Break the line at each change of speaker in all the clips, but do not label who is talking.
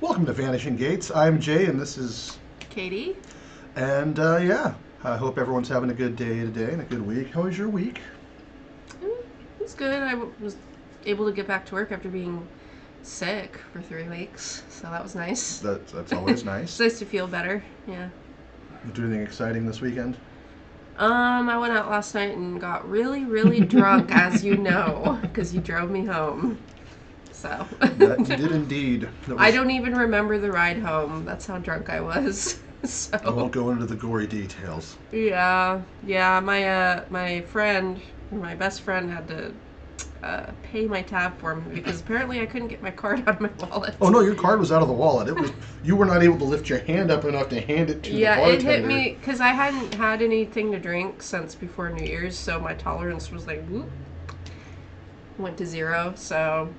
Welcome to Vanishing Gates. I'm Jay, and this is.
Katie?
And I hope everyone's having a good day today and a good week. How was your week?
It was good. Was able to get back to work after being sick for 3 weeks, so that was nice.
That's always nice.
It's nice to feel better, yeah.
You do anything exciting this weekend?
I went out last night and got really, really drunk, as you know, because you drove me home. So.
That you did indeed.
I don't even remember the ride home. That's how drunk I was. So.
I won't go into the gory details.
Yeah. My friend, my best friend, had to pay my tab for me because apparently I couldn't get my card out of my wallet.
Oh no, your card was out of the wallet. It was you were not able to lift your hand up enough to hand it to the bartender.
Yeah, it hit me because I hadn't had anything to drink since before New Year's, so my tolerance was like whoop, went to 0. So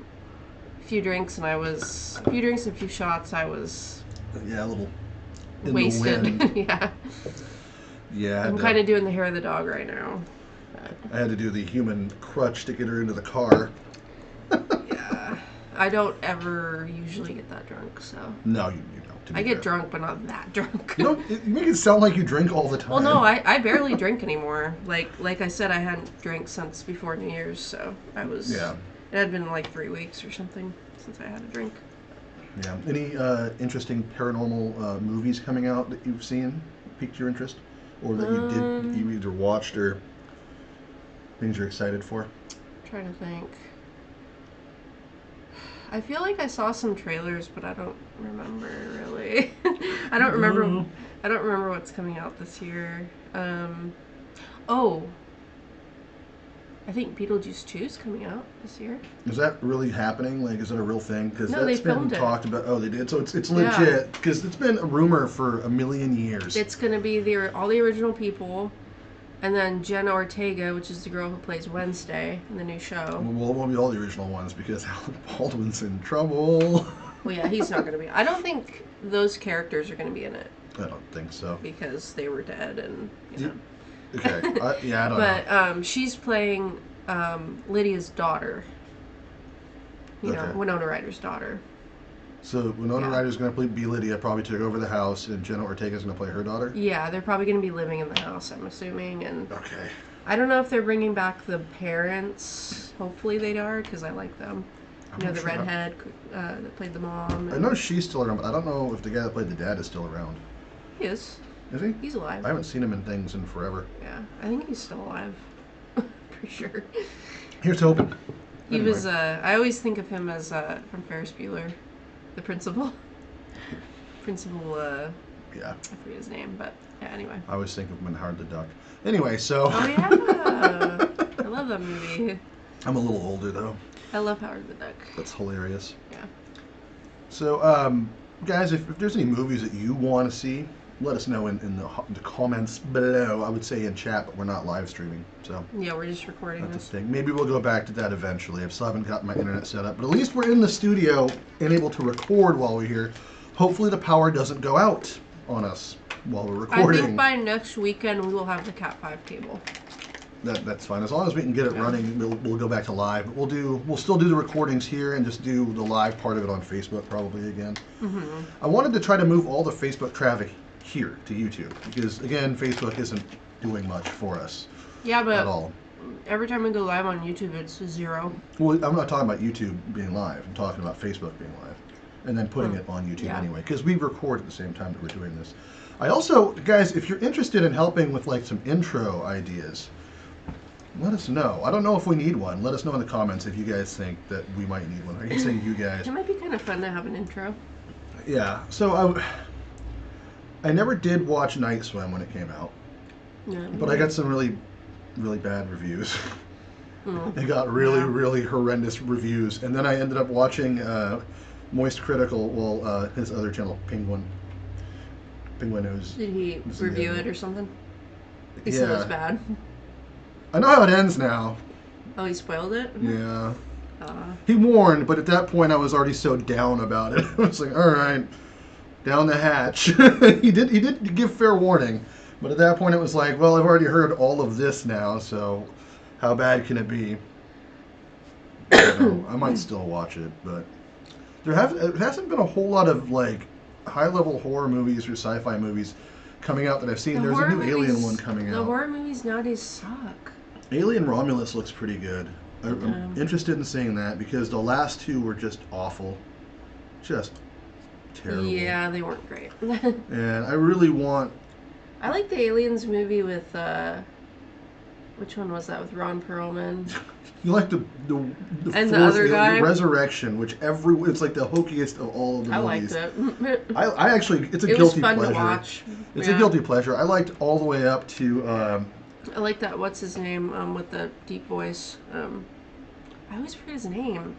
a few drinks and a few shots. I was
a little in
wasted.
The wind.
Yeah.
Yeah.
I'm kind of doing the hair of the dog right now.
I had to do the human crutch to get her into the car.
Yeah. I don't ever usually get that drunk, so.
No, you don't.
I get drunk, but not that drunk.
You make it sound like you drink all the time.
Well, no, I barely drink anymore. Like I said, I hadn't drank since before New Year's, so I was. Yeah. It had been like 3 weeks or something since I had a drink.
Yeah. Any interesting paranormal movies coming out that you've seen piqued your interest, or that you either watched or things you're excited for?
I'm trying to think. I feel like I saw some trailers, but I don't remember really. I don't remember what's coming out this year. I think Beetlejuice 2 is coming out this year.
Is that really happening? Like, is it a real thing? Because
no,
that's been talked about. Oh, they did. So it's legit. Because it's been a rumor for a million years.
It's going to be all the original people, and then Jenna Ortega, which is the girl who plays Wednesday in the new show.
Well, it won't be all the original ones because Alec Baldwin's in trouble.
Well, yeah, he's not going to be. I don't think those characters are going to be in it.
I don't think so.
Because they were dead and, you know.
Okay. I don't know.
But she's playing Lydia's daughter. You know, Winona Ryder's daughter.
So Winona Ryder's going to be Lydia, probably took over the house, and Jenna Ortega's going to play her daughter?
Yeah, they're probably going to be living in the house, I'm assuming. And
okay.
I don't know if they're bringing back the parents. Hopefully they are, because I like them. You know, the redhead that played the mom.
I know she's still around, but I don't know if the guy that played the dad is still around.
He is.
Is he?
He's alive.
I haven't seen him in things in forever.
Yeah, I think he's still alive. For sure.
Here's hoping.
He was, I always think of him as, from Ferris Bueller, the principal. Yeah. I forget his name, but yeah, anyway.
I always think of him in Howard the Duck. Anyway, so.
Oh, yeah. I love that movie.
I'm a little older, though.
I love Howard the Duck.
That's hilarious.
Yeah.
So, guys, if there's any movies that you want to see, let us know in the comments below. I would say in chat, but we're not live streaming, so.
Yeah, we're just recording this.
Thing. Maybe we'll go back to that eventually. I still haven't got my internet set up, but at least we're in the studio and able to record while we're here. Hopefully the power doesn't go out on us while we're recording.
I think by next weekend we will have the Cat 5 cable.
That's fine. As long as we can get it running, we'll go back to live. But we'll still do the recordings here and just do the live part of it on Facebook probably again. Mm-hmm. I wanted to try to move all the Facebook traffic here to YouTube because again, Facebook isn't doing much for us.
Yeah, but
at all.
Every time we go live on YouTube, it's 0.
Well, I'm not talking about YouTube being live. I'm talking about Facebook being live, and then putting it on YouTube anyway because we record at the same time that we're doing this. I also, guys, if you're interested in helping with like some intro ideas. Let us know. I don't know if we need one. Let us know in the comments if you guys think that we might need one. I can say you guys.
It might be kind of fun to have an intro.
Yeah. So I never did watch Night Swim when it came out.
Yeah.
But I got some really, really bad reviews. I got really horrendous reviews. And then I ended up watching Moist Critical, his other channel, Penguin News.
Did he review it or something? He said it was bad.
I know how it ends now.
Oh, he spoiled it?
Yeah. He warned, but at that point I was already so down about it. I was like, all right, down the hatch. He did give fair warning, but at that point it was like, well, I've already heard all of this now, so how bad can it be? I don't know. I might still watch it, but It hasn't been a whole lot of like high-level horror movies or sci-fi movies coming out that I've seen. There's a new Alien one coming
The
out.
horror movies nowadays suck.
Alien Romulus looks pretty good. I'm
Yeah.
interested in seeing that because the last two were just awful. Just terrible.
Yeah, they weren't great.
And I really want...
I like the Aliens movie with, which one was that, with Ron Perlman?
You like the
And the
fourth
other guy?
Resurrection, which it's like the hokiest of all of the
I
movies.
liked it.
I actually, it's a
It was
guilty
fun
pleasure.
to watch.
It's
Yeah.
a guilty pleasure. I liked all the way up to...
I like that, what's his name, with the deep voice. I always forget his name.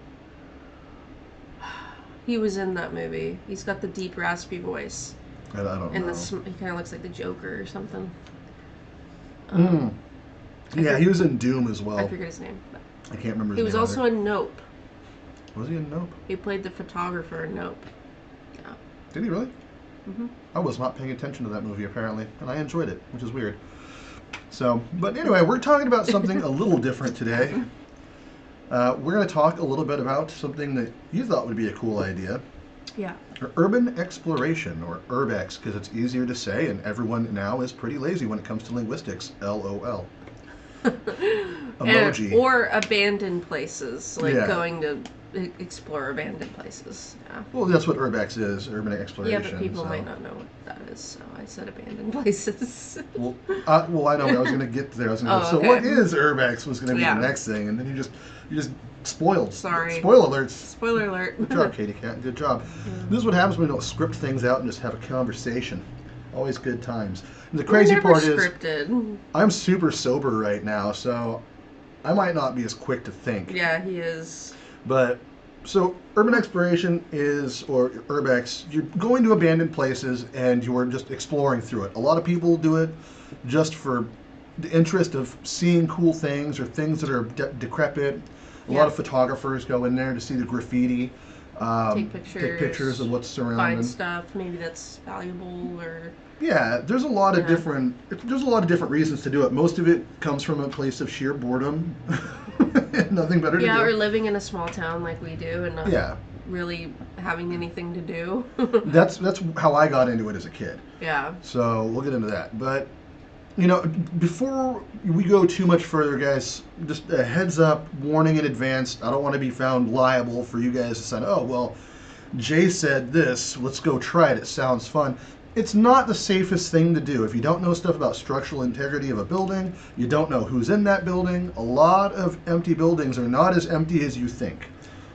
He was in that movie. He's got the deep, raspy voice.
I don't know.
He kind of looks like the Joker or something.
Yeah, he was in Doom as
I
well.
forget his name. But
I can't remember his
he was
name
also
either.
in Nope.
Was he in Nope?
He played the photographer in Nope. Yeah.
Did he really?
Mm-hmm.
I was not paying attention to that movie apparently, and I enjoyed it, which is weird. So, but anyway, we're talking about something a little different today. We're going to talk a little bit about something that you thought would be a cool idea.
Yeah.
Urban exploration, or Urb-x, because it's easier to say, and everyone now is pretty lazy when it comes to linguistics. LOL. Emoji.
Or abandoned places, like
Yeah.
going to explore abandoned places. Yeah.
Well, that's what Urb-x is, urban exploration.
Yeah, but people
so.
might not know what that is, so I said abandoned places.
Well, I know. I was going to get there. I was going to
Oh,
so
okay.
what is Urb-x was going to be
Yeah.
the next thing, and then you just spoiled.
Sorry.
Spoiler alerts.
Spoiler alert.
Good job, Katie Cat. Good job. This is what happens when we don't script things out and just have a conversation. Always good times. And the crazy
We're never
part is,
scripted.
I'm super sober right now, so I might not be as quick to think.
Yeah, he is.
But so urban exploration is, or Urb-x, you're going to abandoned places and you're just exploring through it. A lot of people do it just for the interest of seeing cool things or things that are decrepit. A lot of photographers go in there to see the graffiti,
Take pictures
of what's surrounding.
Find stuff maybe that's valuable or...
Yeah, there's a lot of different reasons to do it. Most of it comes from a place of sheer boredom. Nothing better to do.
Yeah, or living in a small town like we do and not really having anything to do.
That's how I got into it as a kid.
Yeah.
So we'll get into that. But before we go too much further, guys, just a heads up, warning in advance. I don't want to be found liable for you guys to say, oh, well, Jay said this, let's go try it. It sounds fun. It's not the safest thing to do. If you don't know stuff about structural integrity of a building, you don't know who's in that building. A lot of empty buildings are not as empty as you think.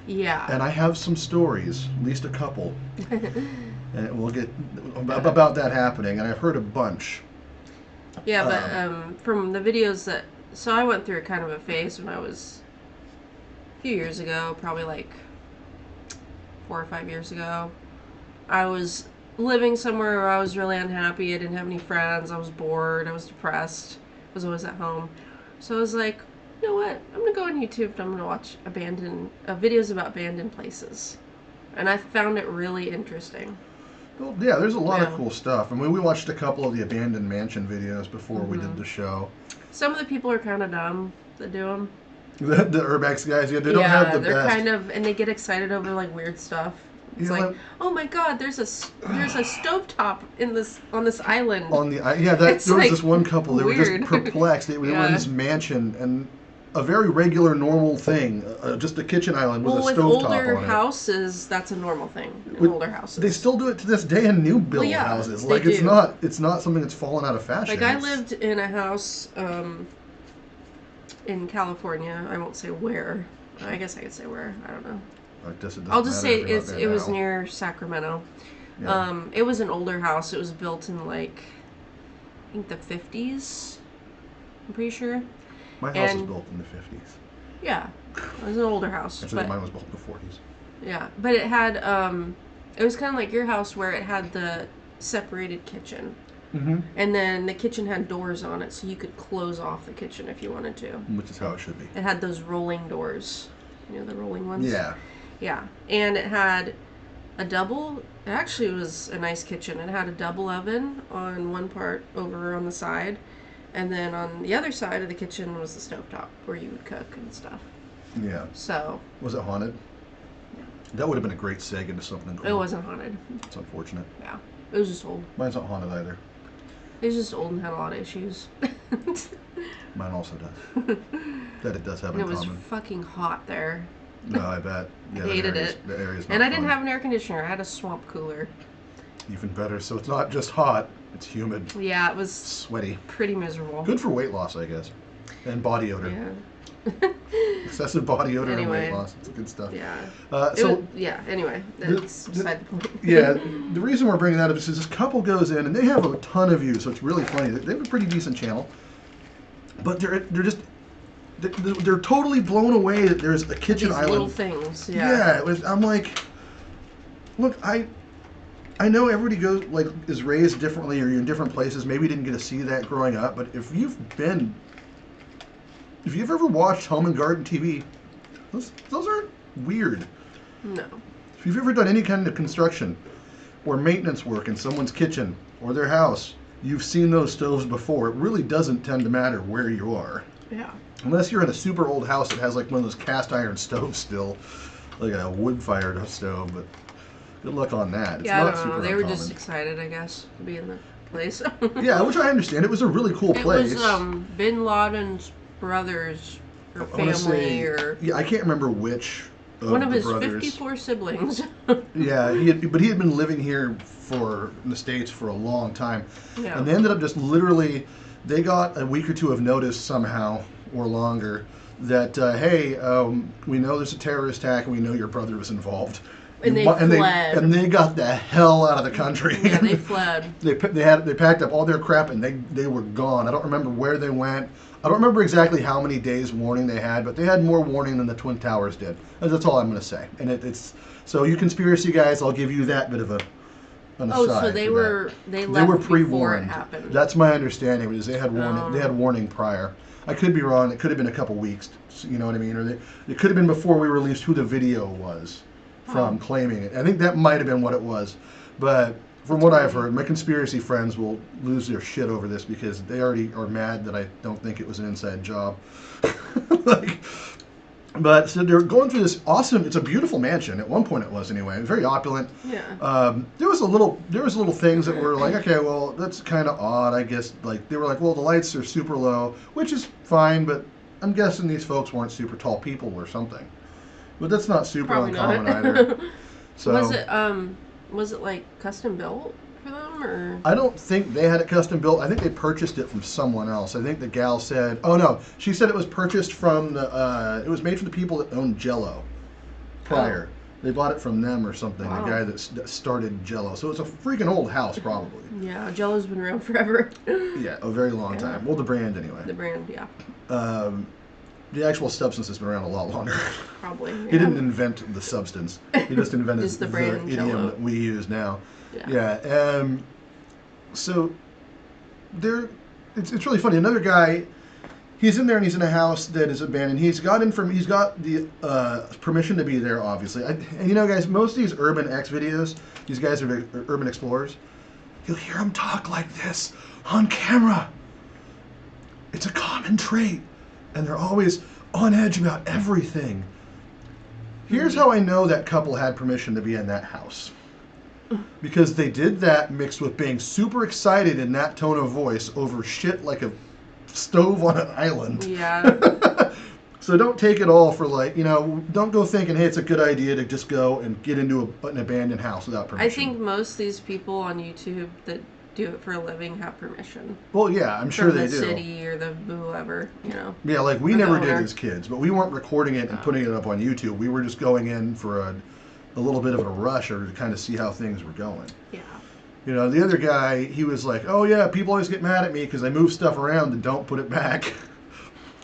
Yeah.
And I have some stories, at least a couple, and we'll get about that happening. And I've heard a bunch.
Yeah, but from the videos that... So I went through kind of a phase when I was a few years ago, probably like 4 or 5 years ago. I was living somewhere where I was really unhappy. I didn't have any friends. I was bored. I was depressed. I was always at home. So I was like, you know what? I'm going to go on YouTube and I'm going to watch videos about abandoned places. And I found it really interesting.
Well, yeah, there's a lot of cool stuff. I mean, we watched a couple of the abandoned mansion videos before we did the show.
Some of the people are kind of dumb that do them.
The Urb-x guys, they don't have the best.
Yeah, they're kind of, and they get excited over like weird stuff. It's like, oh my God, there's a stovetop on this island.
There was this one couple. They were
weird.
just perplexed. They were in this mansion and a very regular, normal thing, just a kitchen island with a stovetop on it.
Well, with older houses, that's a normal thing. Older houses.
They still do it to this day in new build houses. Like it's not something that's fallen out of fashion.
Like I lived in a house in California. I won't say where. I guess I could say where. I don't know. I'll just say it was near Sacramento. Yeah. It was an older house. It was built in like I think the 50s. I'm pretty sure.
My house was built in the 50s.
Yeah, it was an older house.
Actually, mine was built in the 40s.
Yeah, but it had it was kind of like your house where it had the separated kitchen. Mm-hmm. And then the kitchen had doors on it, so you could close off the kitchen if you wanted to.
Which is how it should be.
It had those rolling doors. You know, the rolling ones?
Yeah.
Yeah. And it had it actually was a nice kitchen. It had a double oven on one part over on the side. And then on the other side of the kitchen was the stovetop where you would cook and stuff.
Yeah.
So.
Was it haunted? That would have been a great seg into something cool.
It wasn't haunted.
It's unfortunate.
Yeah. It was just old.
Mine's not haunted either.
It was just old and had a lot of issues.
Mine also does. That it does have in
And it was
common.
fucking hot there.
No, I bet. Yeah,
I hated it.
The area's not
And I didn't
fun.
have an air conditioner. I had a swamp cooler.
Even better. So it's not just hot, it's humid.
Yeah, it was
Sweaty.
pretty miserable.
Good for weight loss, I guess. And body odor.
Yeah.
Excessive body odor and weight
Anyway.
loss. It's good stuff.
Yeah.
So
Anyway, that's beside the point.
yeah, the reason we're bringing that up is this couple goes in and they have a ton of views, so it's really funny. They have a pretty decent channel, but they're just they're totally blown away that there's a kitchen
These
island.
little things. Yeah.
Yeah, it was. I'm like, look, I know everybody goes is raised differently, or you're in different places. Maybe you didn't get to see that growing up, but if you've ever watched Home and Garden TV, those aren't weird.
No.
If you've ever done any kind of construction or maintenance work in someone's kitchen or their house, you've seen those stoves before. It really doesn't tend to matter where you are.
Yeah.
Unless you're in a super old house that has like one of those cast iron stoves still, like a wood-fired stove, but good luck on that. It's
Yeah,
not
I don't know.
super
They were
uncommon.
just excited, I guess, to be in the place.
Yeah, which I understand. It was a really cool
It
place.
was Bin Laden's brothers or
I wanna
family
say-
or
Yeah, I can't remember which
one of
the
his
brothers.
54 siblings.
Yeah, but he had been living here in the States for a long time.
Yeah.
And they ended up just literally, they got a week or two of notice somehow, or longer, that, hey, we know there's a terrorist attack and we know your brother was involved.
And they
and
fled.
and they got the hell out of the country.
Yeah, they fled.
They packed up all their crap and they were gone. I don't remember where they went. I don't remember exactly how many days warning they had, but they had more warning than the Twin Towers did. That's all I'm going to say. And it's so you conspiracy guys, I'll give you that bit of an
Oh,
aside
so they
for
were
that.
they
They
left
were
before it
pre-warned.
happened.
That's my understanding. Because they had warning.
Oh.
They had warning prior. I could be wrong. It could have been a couple weeks. You know what I mean? Or it could have been before we released who the video was from claiming it. I think that might have been what it was. But from what I've heard, my conspiracy friends will lose their shit over this because they already are mad that I don't think it was an inside job. But so they're going through this awesome. It's a beautiful mansion. At one point, it was anyway. Very opulent.
Yeah.
There was little things that were like, okay, well, that's kind of odd, I guess. Like they were like, well, the lights are super low, which is fine, but I'm guessing these folks weren't super tall people or something. But that's not super
Probably
uncommon
not.
either. So
was it like custom built for them or?
I don't think they had it custom built. I think they purchased it from someone else. I think the gal said, oh no, she said it was purchased from it was made from the people that owned Jell-O prior. They bought it from them or something,
Wow.
the guy that started Jell-O. So it's a freaking old house probably.
Yeah, Jell-O's been around forever.
Yeah, a very long time. Well, the brand anyway.
The brand, yeah,
The actual substance has been around a lot longer.
probably. Yeah.
He didn't invent the substance. He just invented
Just the
the
brand
idiom
Jell-O.
that we use now.
Yeah.
Yeah. So it's really funny. Another guy, he's in there and he's in a house that is abandoned. He's got the permission to be there, obviously. And you know, guys, most of these Urb-x videos, these guys are urban explorers. You'll hear them talk like this on camera. It's a common trait, and they're always on edge about everything. Here's how I know that couple had permission to be in that house. Because they did that mixed with being super excited in that tone of voice over shit like a stove on an island.
Yeah.
So don't take it all for don't go thinking, hey, it's a good idea to just go and get into an abandoned house without permission.
I think most of these people on YouTube that do it for a living have permission.
Well, yeah, I'm sure
from
they
the
do.
city or the whoever,
Yeah, like we
or the
never did
owner.
as kids, but we weren't recording it and putting it up on YouTube. We were just going in for a little bit of a rush or to kind of see how things were going.
Yeah.
You know, the other guy, he was like, oh yeah, people always get mad at me because I move stuff around and don't put it back.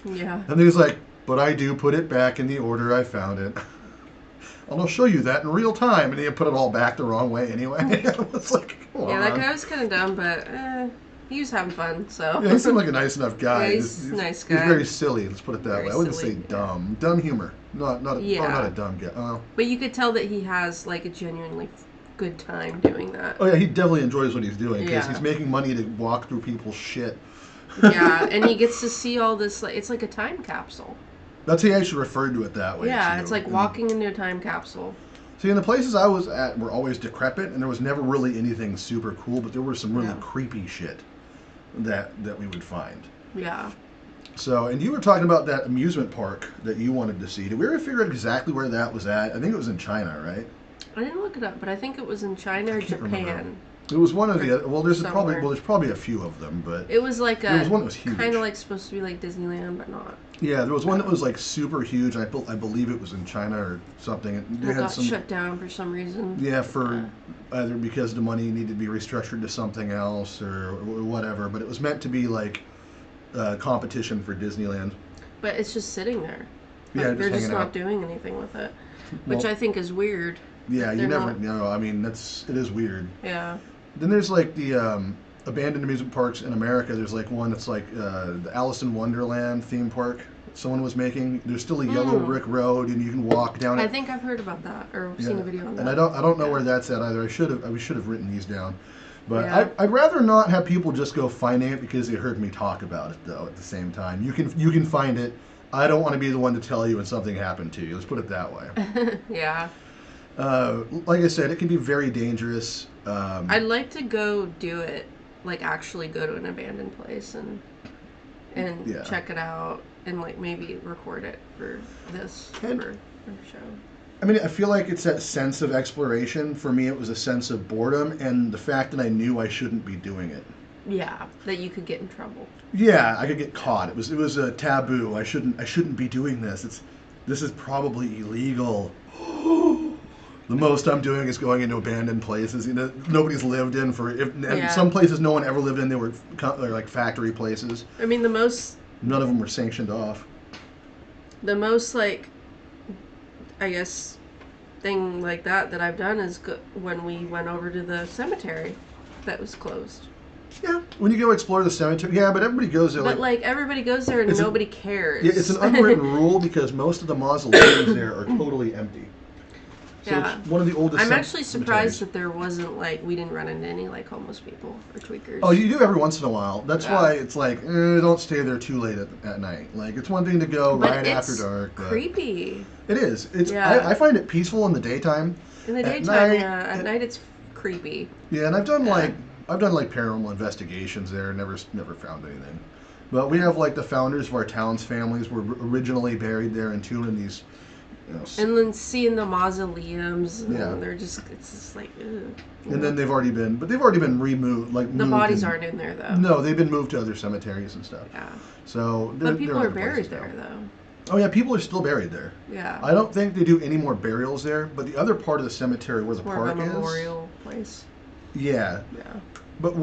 Yeah.
And then he's like, but I do put it back in the order I found it. And I'll show you that in real time. And he put it all back the wrong way anyway. It's like, come
Yeah, that
on.
guy was kind of dumb, but he was having fun, so.
Yeah, he seemed like a nice enough guy.
Yeah, he's a nice
He's
guy.
very silly, let's put it that
Very
way. I wouldn't
silly,
say
yeah.
dumb. Dumb humor. Not a
Yeah.
dumb guy.
But you could tell that he has, like, a genuinely good time doing that.
Oh yeah, he definitely enjoys what he's doing because
Yeah.
he's making money to walk through people's shit.
Yeah, and he gets to see all this, like, it's like a time capsule.
That's how he actually referred to it that way.
Yeah,
too.
it's like
And
walking into a time capsule.
See, and the places I was at were always decrepit, and there was never really anything super cool, but there was some really creepy shit that we would find.
Yeah.
So, and you were talking about that amusement park that you wanted to see. Did we ever figure out exactly where that was at? I think it was in China, right?
I didn't look it up, but I think it was in China or Japan.
Remember. It was one of the other. Well, there's
somewhere.
probably a few of them, but
it was like
there was one that was huge.
Kind of like supposed to be like Disneyland, but not.
Yeah, there was one that was like super huge. I believe it was in China or something.
It got shut down for some reason.
Yeah, for either because the money needed to be restructured to something else or whatever. But it was meant to be like competition for Disneyland.
But it's just sitting there.
Yeah,
they're just not
out.
doing anything with it, which I think is weird.
Yeah, you never know. I mean, it is weird.
Yeah.
Then there's like the abandoned amusement parks in America. There's like one that's like the Alice in Wonderland theme park someone was making. There's still a yellow brick road, and you can walk down it.
I think I've heard about that or seen a video on that.
And I don't know where that's at either. We should have written these down. But I'd rather not have people just go finding it because they heard me talk about it though. At the same time, you can find it. I don't want to be the one to tell you when something happened to you. Let's put it that way.
Yeah.
Like I said, it can be very dangerous.
I'd like to go do it, like actually go to an abandoned place and check it out and like maybe record it for this for show.
I mean, I feel like it's that sense of exploration. For me, it was a sense of boredom and the fact that I knew I shouldn't be doing it.
Yeah, that you could get in trouble.
Yeah, I could get caught. It was a taboo. I shouldn't be doing this. This is probably illegal. The most I'm doing is going into abandoned places. You know, nobody's lived in some places no one ever lived in. They were like factory places.
I mean,
none of them were sanctioned off.
The most like, I guess, thing like that I've done is when we went over to the cemetery that was closed.
Yeah, when you go explore the cemetery, yeah, but everybody goes there.
But like everybody goes there and nobody cares.
Yeah, it's an unwritten rule because most of the mausoleums there are totally empty. So
yeah.
It's one of the oldest.
I'm actually surprised that there wasn't like we didn't run into any like homeless people or tweakers.
Oh, you do every once in a while. That's why it's like don't stay there too late at night. Like it's one thing to go right after dark. But
creepy.
It is. I find it peaceful in the daytime.
In the daytime, At night it's creepy.
Yeah, and I've done like paranormal investigations there. Never found anything. But we have like the founders of our town's families were originally buried there and entombed in these.
And then seeing the mausoleums, and it's just like, ugh.
And then they've already been removed. Like
the bodies aren't in there though.
No, they've been moved to other cemeteries and stuff.
Yeah.
So,
but people are buried there though.
Oh yeah, people are still buried there.
Yeah.
I don't think they do any more burials there, but the other part of the cemetery where the park is,
a memorial place.
Yeah.
Yeah.
But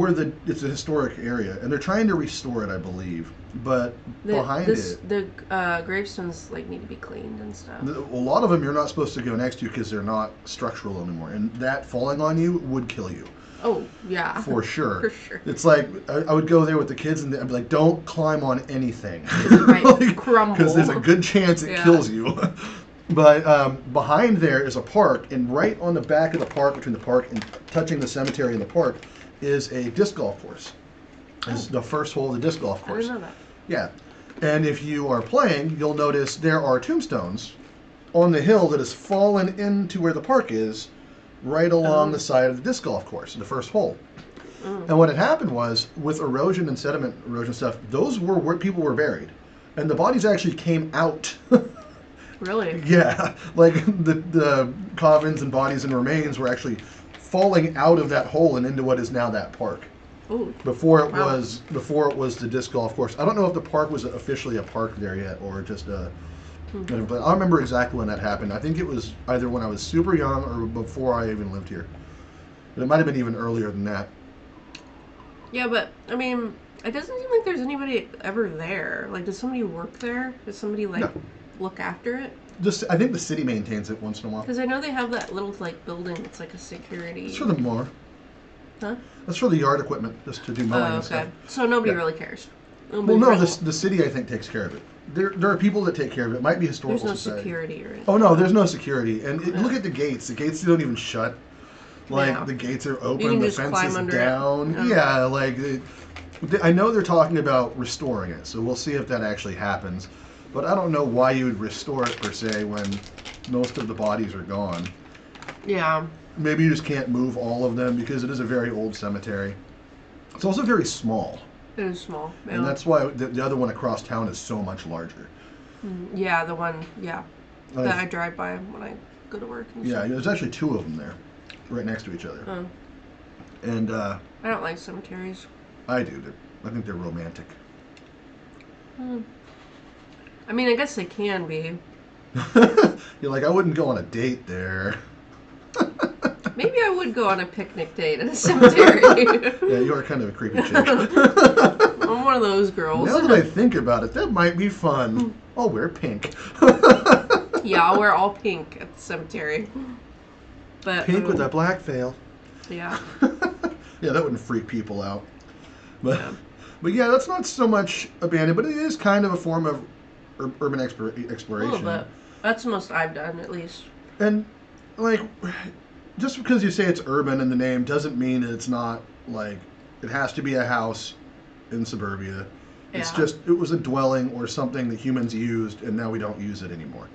it's a historic area, and they're trying to restore it, I believe. But the
gravestones like need to be cleaned and stuff.
A lot of them you're not supposed to go next to because they're not structural anymore, and that falling on you would kill you.
Oh yeah.
For sure.
For sure.
It's like I would go there with the kids, and I'd be like, "Don't climb on anything,
like, crumble."
Because there's a good chance it kills you. But behind there is a park, and right on the back of the park, between the park and touching the cemetery and the park, is a disc golf course. It's the first hole of the disc golf course.
I didn't know that.
Yeah. And if you are playing, you'll notice there are tombstones on the hill that has fallen into where the park is, right along the side of the disc golf course, the first hole. And what had happened was, with erosion and sediment erosion stuff, those were where people were buried. And the bodies actually came out.
Really?
Yeah. Like the coffins and bodies and remains were actually falling out of that hole and into what is now that park.
Ooh.
Before it was the disc golf course. I don't know if the park was officially a park there yet or just a. But I remember exactly when that happened. I think it was either when I was super young or before I even lived here. But it might have been even earlier than that.
Yeah, but I mean, it doesn't seem like there's anybody ever there. Like, does somebody work there? Does somebody look after it?
I think the city maintains it once in a while.
Because I know they have that little building. It's like a security.
It's for the mower.
Huh?
That's for the yard equipment, just to do mowing and stuff.
So nobody really cares.
The city I think takes care of it. There are people that take care of it. It might be historical
society.
society.
There's no security or anything.
Oh no, there's no security. And look at the gates. The gates don't even shut. Like the gates are open, the fence is down. Yeah, like I know they're talking about restoring it, so we'll see if that actually happens. But I don't know why you would restore it per se when most of the bodies are gone.
Yeah.
Maybe you just can't move all of them because it is a very old cemetery. It's also very small.
It is small. Yeah.
And that's why the other one across town is so much larger.
Yeah, the one,
Like,
that I drive by when I go to work. And
yeah,
stuff.
there's actually two of them there, right next to each other.
Oh.
And
I don't like cemeteries.
I do. I think they're romantic.
I mean, I guess they can be.
You're like, I wouldn't go on a date there.
Maybe I would go on a picnic date at a cemetery.
Yeah, you are kind of a creepy chick.
I'm one of those girls.
Now that I think about it, that might be fun. I'll wear pink.
Yeah, I'll wear all pink at the cemetery. But
Pink with a black veil.
Yeah.
Yeah, that wouldn't freak people out. But yeah, that's not so much abandoned, but it is kind of a form of urban exploration.
A little bit. That's the most I've done, at least.
And like, just because you say it's urban in the name doesn't mean that it's not like it has to be a house in suburbia. It's just it was a dwelling or something that humans used, and now we don't use it anymore.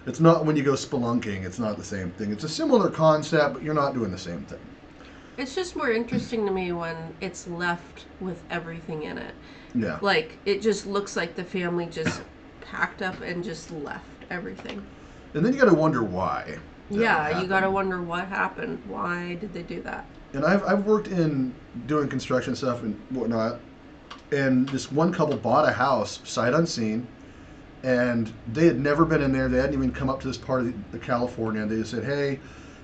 It's not when you go spelunking. It's not the same thing. It's a similar concept, but you're not doing the same thing.
It's just more interesting to me when it's left with everything in it.
Yeah.
Like, it just looks like the family just packed up and just left everything.
And then you got to wonder why.
Yeah, you got to wonder what happened. Why did they do that?
And I've worked in doing construction stuff and whatnot, and this one couple bought a house sight unseen, and they had never been in there. They hadn't even come up to this part of the California. They just said, "Hey,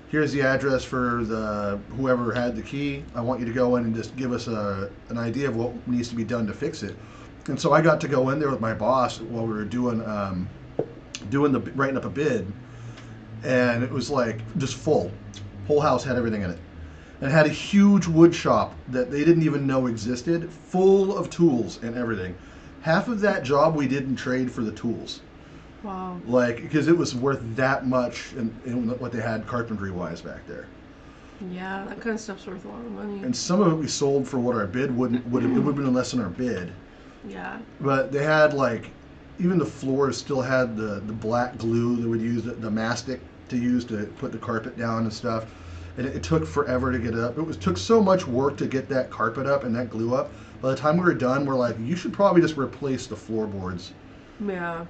here's the address for the whoever had the key. I want you to go in and just give us an idea of what needs to be done to fix it." And so I got to go in there with my boss while we were doing the writing up a bid, and it was like just full. Whole house had everything in it, and it had a huge wood shop that they didn't even know existed, full of tools and everything. Half of that job we didn't trade for the tools.
Wow.
Like, because it was worth that much in what they had carpentry-wise back there.
Yeah, that kind of stuff's worth a lot of money.
And some of it we sold for what our bid would have been less than our bid.
Yeah.
But they had, like, even the floors still had the black glue that would use the mastic to use to put the carpet down and stuff. And it took forever to get it up. It took so much work to get that carpet up and that glue up. By the time we were done, we're like, you should probably just replace the floorboards.
Yeah.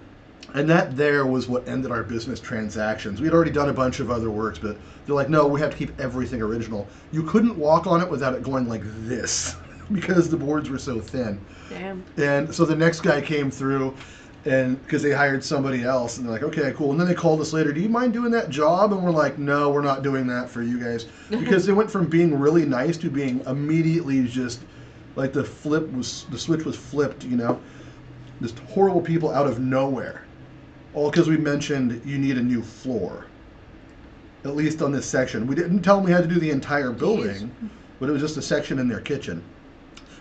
And that there was what ended our business transactions. We had already done a bunch of other works, but they're like, no, we have to keep everything original. You couldn't walk on it without it going like this because the boards were so thin.
Damn.
And so the next guy came through, and because they hired somebody else, and they're like, okay, cool. And then they called us later, do you mind doing that job? And we're like, no, we're not doing that for you guys. Because they went from being really nice to being immediately just like the switch was flipped, you know? Just horrible people out of nowhere. All because we mentioned you need a new floor. At least on this section. We didn't tell them we had to do the entire building, but it was just a section in their kitchen.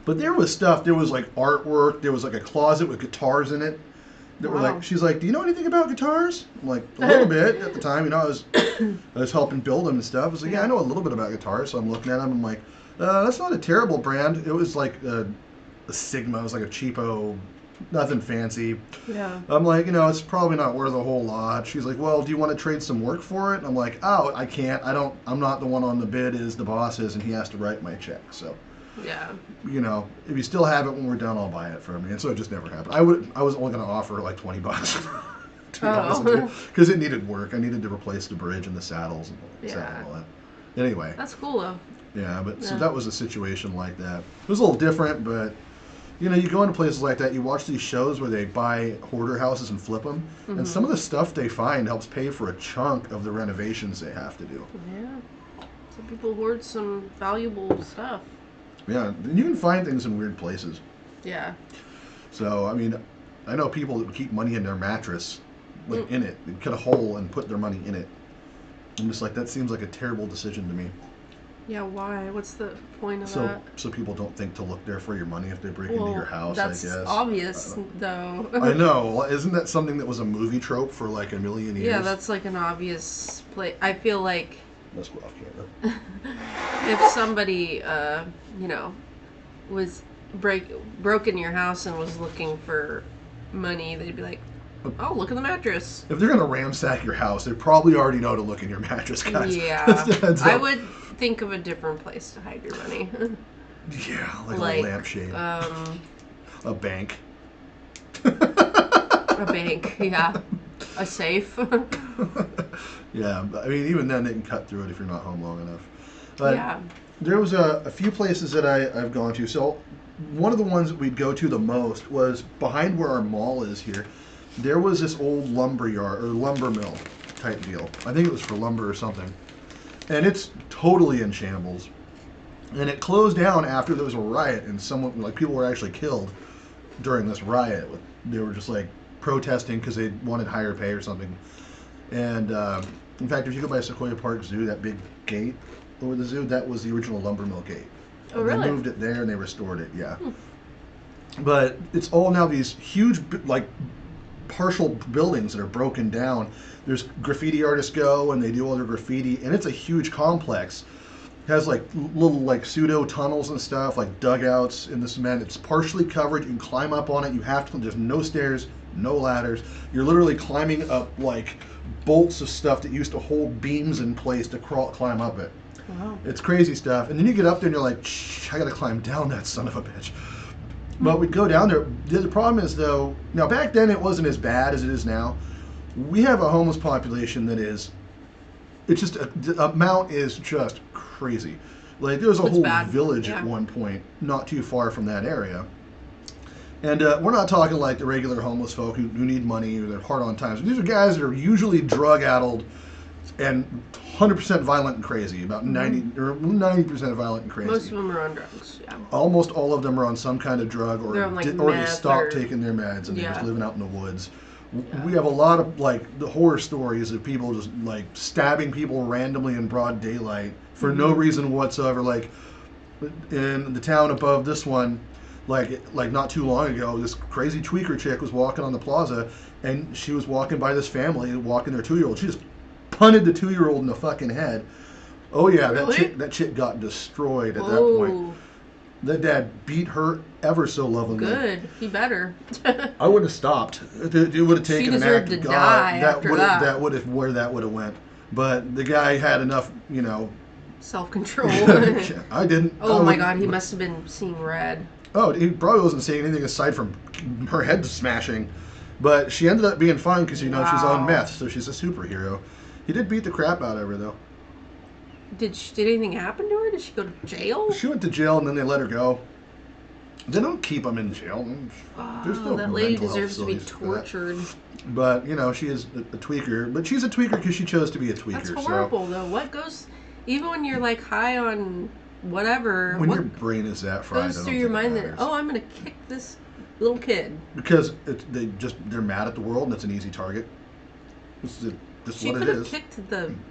But there was stuff, there was like artwork, there was like a closet with guitars in it. That were like, she's like, do you know anything about guitars? I'm like, a little bit at the time, you know, I was helping build them and stuff. I was like, yeah, I know a little bit about guitars, so I'm looking at them, I'm like, that's not a terrible brand. It was like a Sigma, it was like a cheapo, nothing fancy.
Yeah.
I'm like, you know, it's probably not worth a whole lot. She's like, well, do you want to trade some work for it? And I'm like, oh, I can't. I'm not the one on the bid, is the boss is, and he has to write my check. So,
yeah.
You know, if you still have it when we're done, I'll buy it from you. And so it just never happened. I was only going to offer like $20. Because it needed work. I needed to replace the bridge and the saddles and all that. Anyway.
That's cool though.
Yeah, but so that was a situation like that. It was a little different, but you know, you go into places like that, you watch these shows where they buy hoarder houses and flip them, and some of the stuff they find helps pay for a chunk of the renovations they have to do.
Yeah. Some people hoard some valuable stuff.
Yeah, and you can find things in weird places.
Yeah.
So, I mean, I know people that would keep money in their mattress, like in it. They'd cut a hole and put their money in it. I'm just like, that seems like a terrible decision to me.
Yeah, why? What's the point of that?
So people don't think to look there for your money if they break into your house, I guess.
That's obvious, though.
I know. Isn't that something that was a movie trope for like a million years?
Yeah, that's like an obvious place. I feel like
let's go off camera.
if somebody, you know, was broke in your house and was looking for money, they'd be like, Oh, look at the mattress.
If they're gonna ransack your house, they probably already know to look in your mattress, guys.
Yeah.
Heads
I
up.
would think of a different place to hide your money.
Yeah, like
Like,
a lampshade. A bank.
A bank, yeah. A safe.
Yeah, I mean, even then they can cut through it if you're not home long enough. But
Yeah.
there was a few places that I've gone to. So one of the ones that we'd go to the most was behind where our mall is here. There was this old lumber yard or lumber mill type deal. I think it was for lumber or something. And it's totally in shambles. And it closed down after there was a riot and someone, like people were actually killed during this riot. They were just like protesting because they wanted higher pay or something. And in fact, if you go by Sequoia Park Zoo, that big gate over the zoo, that was the original lumber mill gate.
Oh, really?
They moved it there and they restored it, yeah. But it's all now these huge, like, partial buildings that are broken down. There's graffiti artists go and they do all their graffiti, and it's a huge complex. It has like little like pseudo tunnels and stuff, like dugouts in the cement. It's partially covered. You can climb up on it. You have to. There's no stairs, no ladders. You're literally climbing up like bolts of stuff that used to hold beams in place to climb up it.
Wow.
It's crazy stuff. And then you get up there and you're like, shh, I gotta climb down that son of a bitch. But we'd go down there. The problem is though, now back then it wasn't as bad as it is now. We have a homeless population that is, it's just, the amount is just crazy. Like there was a
It's
whole
bad.
village
Yeah.
at one point, not too far from that area. And we're not talking like the regular homeless folk who need money or they're hard on times. These are guys that are usually drug-addled and 100% violent and crazy. About 90% violent and crazy.
Most of them are on drugs, yeah.
Almost all of them are on some kind of drug or
They're on, like,
or they
meth
stopped
or-
taking their meds and they're just
Yeah.
living out in the woods.
Yeah.
We have a lot of like the horror stories of people just like stabbing people randomly in broad daylight for no reason whatsoever. Like in the town above this one, like not too long ago, this crazy tweaker chick was walking on the plaza and she was walking by this family walking their 2-year-old. She just punted the 2-year-old in the fucking head. Oh yeah,
Really?
that chick got destroyed at that point.
Oh,
That dad beat her ever so lovingly.
good. He better.
I would have stopped. It would have taken an
deserved
act
to
of God.
die after that.
That would have where that would have went. But the guy had enough, you know.
Self-control.
I didn't.
Oh
I
my
would-
god, he must have been seeing red.
Oh, he probably wasn't seeing anything aside from her head smashing. But she ended up being fine because she's on
Wow.
meth, so she's a superhero. He did beat the crap out of her though.
Did anything happen to her? Did she go to jail?
She went to jail and then they let her go. They don't keep them in jail. There's no
Oh, that lady
mental health
deserves to be
facilities for that.
tortured.
But you know, she is a tweaker. But she's a tweaker because she chose to be a tweaker.
That's horrible, though. What goes, even when you're like high on whatever,
So when
what
your brain is that fried,
goes
I don't
through your
think it
mind that,
matters.
oh, I'm gonna kick this little kid?
Because they're mad at the world and it's an easy target. This is just
She
what
could
it
have
is.
kicked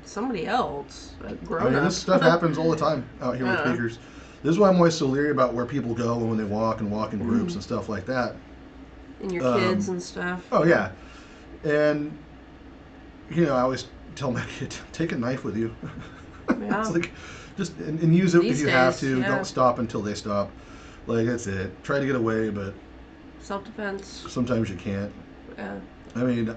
somebody else, a
I
grown
mean,
up.
this stuff happens all the time out here with
Yeah.
tweakers. This is why I'm always so leery about where people go when they walk in groups and stuff like that.
And your kids and stuff.
Oh yeah, and you know I always tell my kid, take a knife with you.
Yeah.
It's like just and use it
These
if you have
days,
to.
yeah.
Don't stop until they stop. Like that's it. Try to get away, but
Self-defense.
sometimes you can't.
Yeah.
I mean,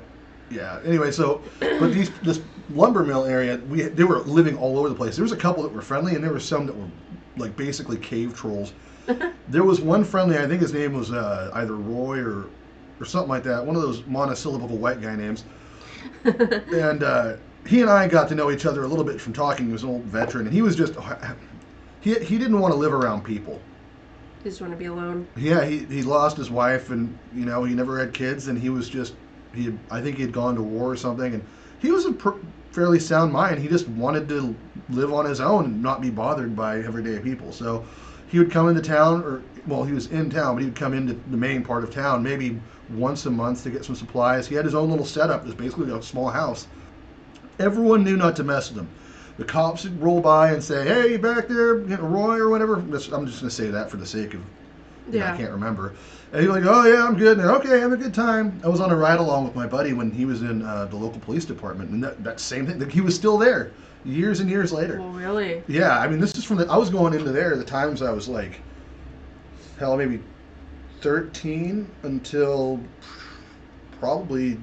yeah. Anyway, so but this lumber mill area, they were living all over the place. There was a couple that were friendly, and there were some that were like basically cave trolls. There was one friendly. I think his name was either Roy or something like that. One of those monosyllable white guy names. And he and I got to know each other a little bit from talking. He was an old veteran, and he was just he didn't want to live around people.
You just want to be alone.
Yeah, he lost his wife, and you know he never had kids, and he was just I think he had gone to war or something, and he was a fairly sound mind. He just wanted to live on his own and not be bothered by everyday people. So he would come into town, or well, he was in town, but he would come into the main part of town maybe once a month to get some supplies. He had his own little setup. It was basically a small house. Everyone knew not to mess with him. The cops would roll by and say, "Hey, you back there, you know, Roy or whatever." I'm just going to say that for the sake of, you know, I can't remember. And he's like, "Oh yeah, I'm good." And okay, have a good time. I was on a ride along with my buddy when he was in the local police department, and that same thing. He was still there, years and years later.
Well, really?
Yeah, I mean, this is from I was going into there the times I was like, hell, maybe 13 until probably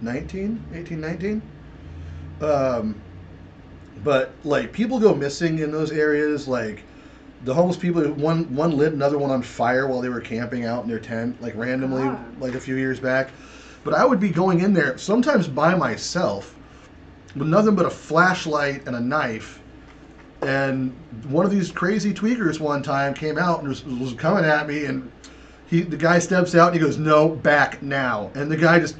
18, 19. Um, but like people go missing in those areas. Like the homeless people, one lit another one on fire while they were camping out in their tent, like randomly,
God.
like a few years back. But I would be going in there sometimes by myself with nothing but a flashlight and a knife. And one of these crazy tweakers one time came out and was coming at me, and the guy steps out and he goes, "No, back now." And the guy just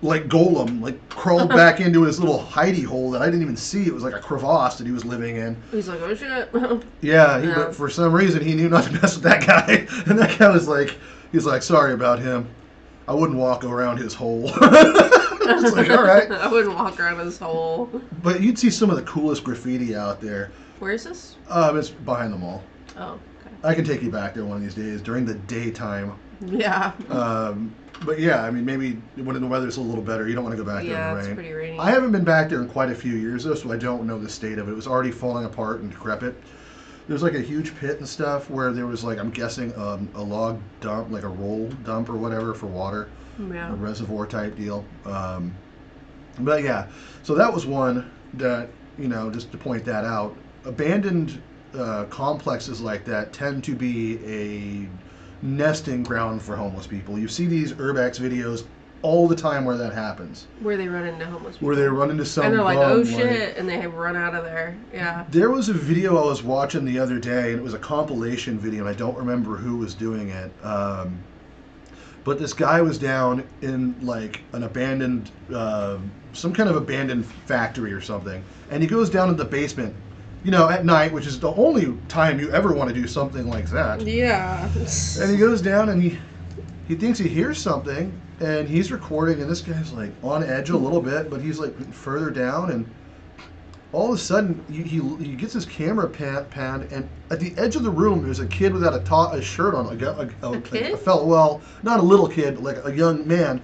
like Golem, like crawled back into his little hidey hole that I didn't even see. It was like a crevasse that he was living in.
He's like, oh shit.
Yeah, but for some reason he knew not to mess with that guy. And that guy was like, he's like, sorry about him. I wouldn't walk around his hole. It's like, all right.
I wouldn't walk around his hole.
But you'd see some of the coolest graffiti out there.
Where is this?
It's behind the mall.
Oh, okay.
I can take you back there one of these days during the daytime.
Yeah.
But yeah, I mean, maybe when the weather's a little better, you don't want to go back there in the rain.
Yeah, it's pretty rainy.
I haven't been back there in quite a few years, though, so I don't know the state of it. It was already falling apart and decrepit. There's like a huge pit and stuff where there was like, I'm guessing, a log dump, like a roll dump or whatever for water.
Yeah.
A reservoir type deal. But yeah, so that was one that, just to point that out. Abandoned complexes like that tend to be a nesting ground for homeless people. You see these Urb-x videos all the time where that happens.
Where they run into homeless people.
Where they run into some
and they're like,
bum,
oh shit, and they run out of there. Yeah.
There was a video I was watching the other day, and it was a compilation video, and I don't remember who was doing it. But this guy was down in like an abandoned, some kind of abandoned factory or something, and he goes down in the basement, at night, which is the only time you ever want to do something like that.
Yeah.
And he goes down and he thinks he hears something, and he's recording, and this guy's like on edge a little bit, but he's like further down, and all of a sudden he gets his camera panned, and at the edge of the room there's a kid without a shirt on,
a kid?
a fellow, well, not a little kid, like a young man,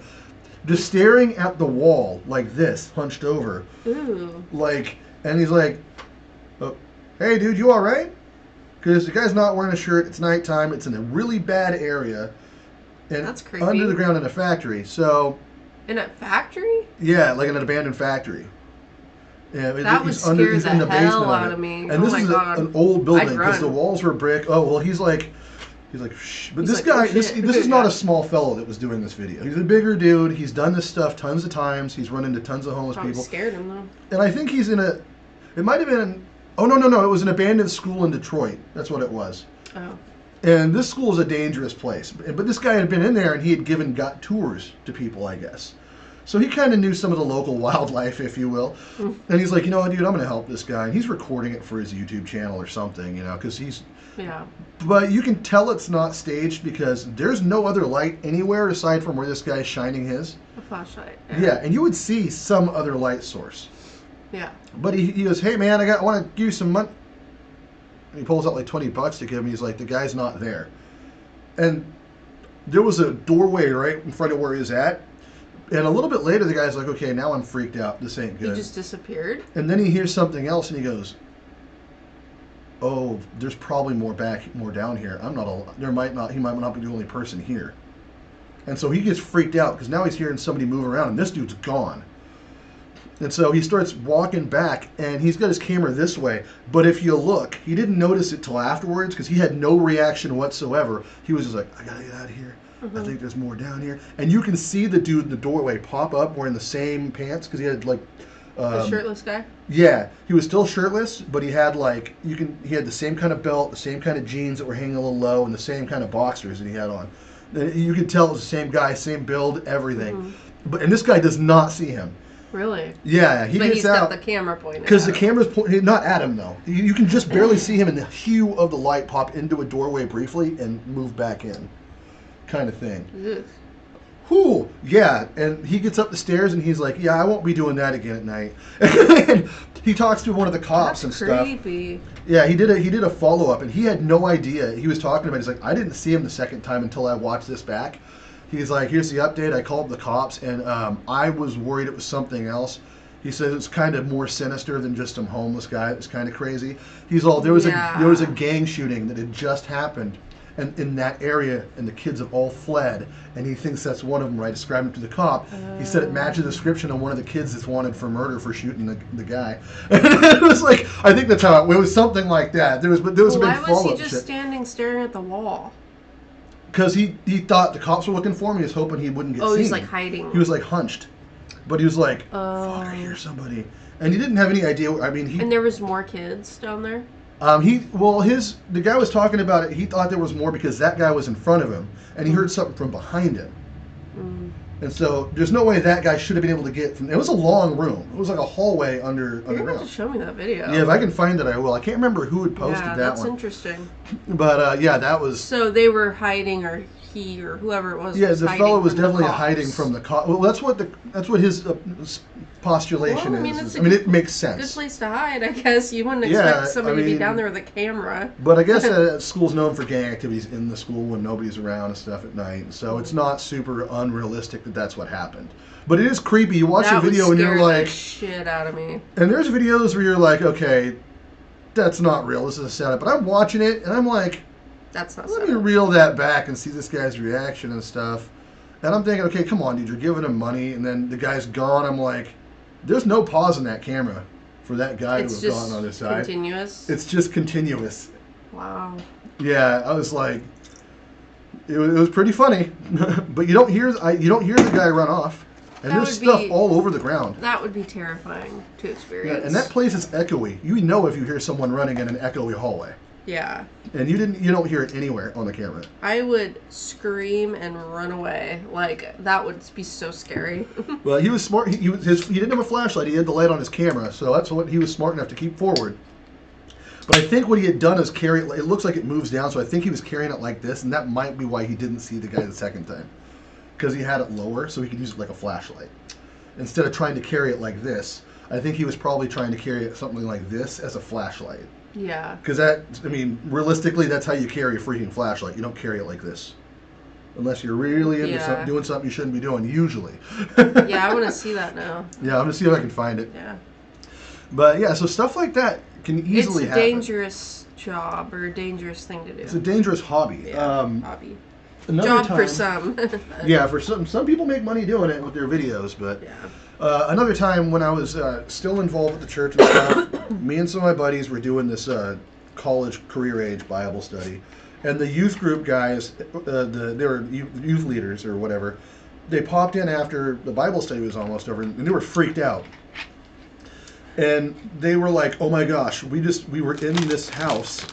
just staring at the wall like this, hunched over.
Ooh.
Like, and he's like, oh, hey dude, you all right? Because the guy's not wearing a shirt. It's nighttime. It's in a really bad area, and
that's creepy.
Under the ground in a factory. So.
In a factory?
Yeah, like in an abandoned factory. Yeah,
that would scare the hell out of me.
And this is an old building because the walls were brick. Oh well, he's like, shh. But this guy, this is not a small fellow that was doing this video. He's a bigger dude. He's done this stuff tons of times. He's run into tons of homeless people.
Scared him though.
And I think he's in a. It might have been. Oh no! It was an abandoned school in Detroit. That's what it was.
Oh.
And this school is a dangerous place. But this guy had been in there and he had got tours to people, I guess. So he kind of knew some of the local wildlife, if you will. And he's like, you know what, dude, I'm going to help this guy. And he's recording it for his YouTube channel or something, because he's...
Yeah.
But you can tell it's not staged because there's no other light anywhere aside from where this guy's shining his.
A flashlight.
Yeah, and you would see some other light source.
Yeah.
But he goes, hey, man, I want to give you some money. And he pulls out like $20 to give him. He's like, the guy's not there. And there was a doorway right in front of where he was at. And a little bit later, the guy's like, okay, now I'm freaked out. This ain't good.
He just disappeared?
And then he hears something else, and he goes, oh, there's probably more down here. He might not be the only person here. And so he gets freaked out, because now he's hearing somebody move around, and this dude's gone. And so he starts walking back, and he's got his camera this way. But if you look, he didn't notice it till afterwards, because he had no reaction whatsoever. He was just like, I gotta get out of here. I think there's more down here. And you can see the dude in the doorway pop up wearing the same pants because he had like
the shirtless guy?
Yeah, he was still shirtless, but he had like he had the same kind of belt, the same kind of jeans that were hanging a little low, and the same kind of boxers that he had on. You could tell it was the same guy, same build, everything. And this guy does not see him.
Really?
Yeah,
but
gets
he's
out
got the camera pointed
because the camera's pointing not at him though. You can just barely see him in the hue of the light pop into a doorway briefly and move back in. Kind of thing.
Ugh.
Whew, yeah, and he gets up the stairs and he's like, yeah, I won't be doing that again at night. And he talks to one of the cops and stuff.
Creepy.
Yeah, he did a follow-up and he had no idea. He was talking about it. He's like, I didn't see him the second time until I watched this back. He's like, here's the update. I called the cops and I was worried it was something else. He says it's kind of more sinister than just some homeless guy. It was kind of crazy. He's all, there was a gang shooting that had just happened. and in that area, and the kids have all fled, and he thinks that's one of them. Right, described him to the cop. He said it matches the description of one of the kids that's wanted for murder for shooting the guy. And it was like, I think that's how it was, something like that. There was a big follow-up shit.
Why was he just standing staring at the wall?
Because he thought the cops were looking for him. He was hoping he wouldn't get seen.
Oh, he's like hiding.
He was like hunched, but he was like, "Fuck, I hear somebody," and he didn't have any idea. I mean,
and there was more kids down there.
The guy was talking about it. He thought there was more because that guy was in front of him, and he heard something from behind him. And so there's no way that guy should have been able to get from. It was a long room. It was like a hallway
You're gonna have to show me that video.
Yeah, if I can find it, I will. I can't remember who had posted that one.
That's interesting.
But yeah, that was.
So they were hiding, or he, or whoever it was.
Yeah, the fellow was definitely
the
hiding from the cops. Well, that's what his postulation is. It makes sense.
Good place to hide, I guess. You wouldn't expect somebody to be down there with a camera.
But I guess school's known for gang activities in the school when nobody's around and stuff at night. So it's not super unrealistic that that's what happened. But it is creepy. You watch the video and you're like,
the shit out of me.
And there's videos where you're like, okay, that's not real. This is a setup. But I'm watching it and I'm like,
that's not.
Let me reel that back and see this guy's reaction and stuff. And I'm thinking, okay, come on, dude, you're giving him money, and then the guy's gone. I'm like, there's no pause in that camera for that guy to have gone on his side.
Continuous.
It's just continuous.
Wow.
Yeah, I was like, it was pretty funny, but you don't hear the guy run off, and there's stuff all over the ground.
That would be terrifying to experience.
Yeah, and that place is echoey. You know if you hear someone running in an echoey hallway.
Yeah.
And you don't hear it anywhere on the camera.
I would scream and run away. Like, that would be so scary.
Well, he was smart. He didn't have a flashlight. He had the light on his camera, so that's what he was smart enough to keep forward. But I think what he had done is carry it. It looks like it moves down, so I think he was carrying it like this, and that might be why he didn't see the guy the second time, because he had it lower, so he could use it like a flashlight instead of trying to carry it like this. I think he was probably trying to carry it something like this as a flashlight.
Yeah.
Because realistically, that's how you carry a freaking flashlight. You don't carry it like this. Unless you're really into doing something you shouldn't be doing, usually.
Yeah, I want to see that now.
Yeah, I'm going to see if I can find it.
Yeah.
But yeah, so stuff like that can easily happen.
It's a dangerous job or a dangerous thing to do.
It's a dangerous hobby.
Yeah, hobby. Job for some.
Yeah, for some people make money doing it with their videos, but another time when I was still involved with the church and stuff, me and some of my buddies were doing this college career age Bible study, and the youth group guys, they were youth leaders or whatever, they popped in after the Bible study was almost over, and they were freaked out. And they were like, "Oh my gosh, we were in this house,"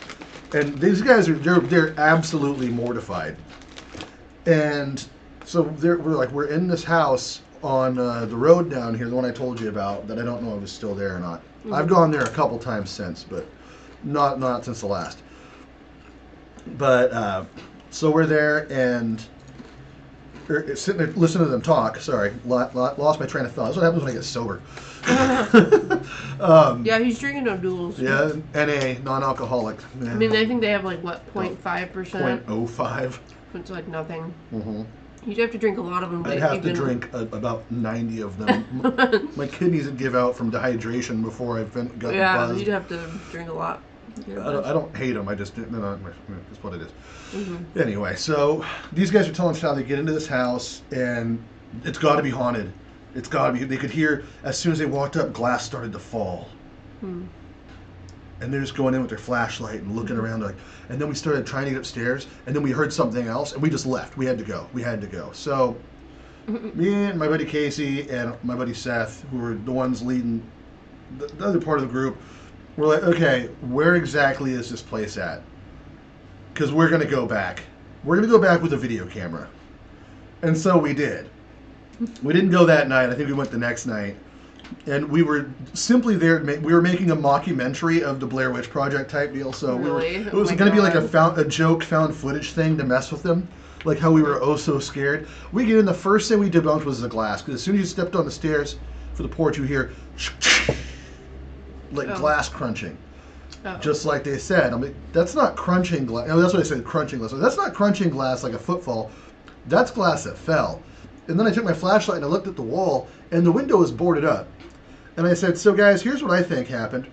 and these guys they're absolutely mortified. And so we're in this house on the road down here, the one I told you about, that I don't know if it's still there or not. Mm-hmm. I've gone there a couple times since, but not since the last. But so we're there and sitting there listening to them talk. Sorry, lost my train of thought. That's what happens when I get sober.
Yeah, he's drinking O'Doul's.
Yeah, NA, non-alcoholic.
I mean, I think they have like, what, 0.5%?
0.05.
It's like nothing.
Mm-hmm.
You'd have to drink a lot of them.
I'd have to drink about 90 of them. My kidneys would give out from dehydration before I got buzzed.
Yeah, you'd have to drink a lot.
I don't hate them. I just that's what it is.
Mm-hmm.
Anyway, so these guys are telling us how they get into this house, and it's got to be haunted. It's got to be. They could hear as soon as they walked up, glass started to fall.
Hmm.
And they're just going in with their flashlight and looking around, like. And then we started trying to get upstairs, and then we heard something else, and we just left. We had to go. So, me and my buddy Casey and my buddy Seth, who were the ones leading the other part of the group, were like, okay, where exactly is this place at? Because we're going to go back. We're going to go back with a video camera. And so we did. We didn't go that night. I think we went the next night. And we were simply there. We were making a mockumentary of the Blair Witch Project type deal. So it was going to be like a joke found footage thing to mess with them. Like how we were oh so scared. We get in, the first thing we debunked was the glass. Because as soon as you stepped on the stairs for the porch, you hear like glass crunching. Just like they said. I mean, that's not crunching glass. That's what I said, crunching glass. That's not crunching glass like a footfall. That's glass that fell. And then I took my flashlight and I looked at the wall, and the window was boarded up. And I said, so guys, here's what I think happened.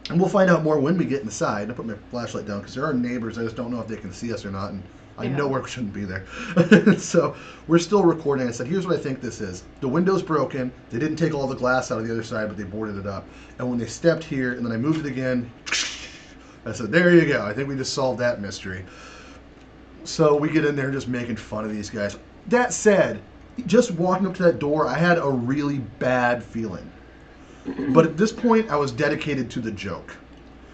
And we'll find out more when we get inside. I put my flashlight down because there are neighbors. I just don't know if they can see us or not. And I know we shouldn't be there. So we're still recording. I said, here's what I think this is. The window's broken. They didn't take all the glass out of the other side, but they boarded it up. And when they stepped here, and then I moved it again, I said, there you go. I think we just solved that mystery. So we get in there just making fun of these guys. That said, just walking up to that door, I had a really bad feeling. But at this point, I was dedicated to the joke.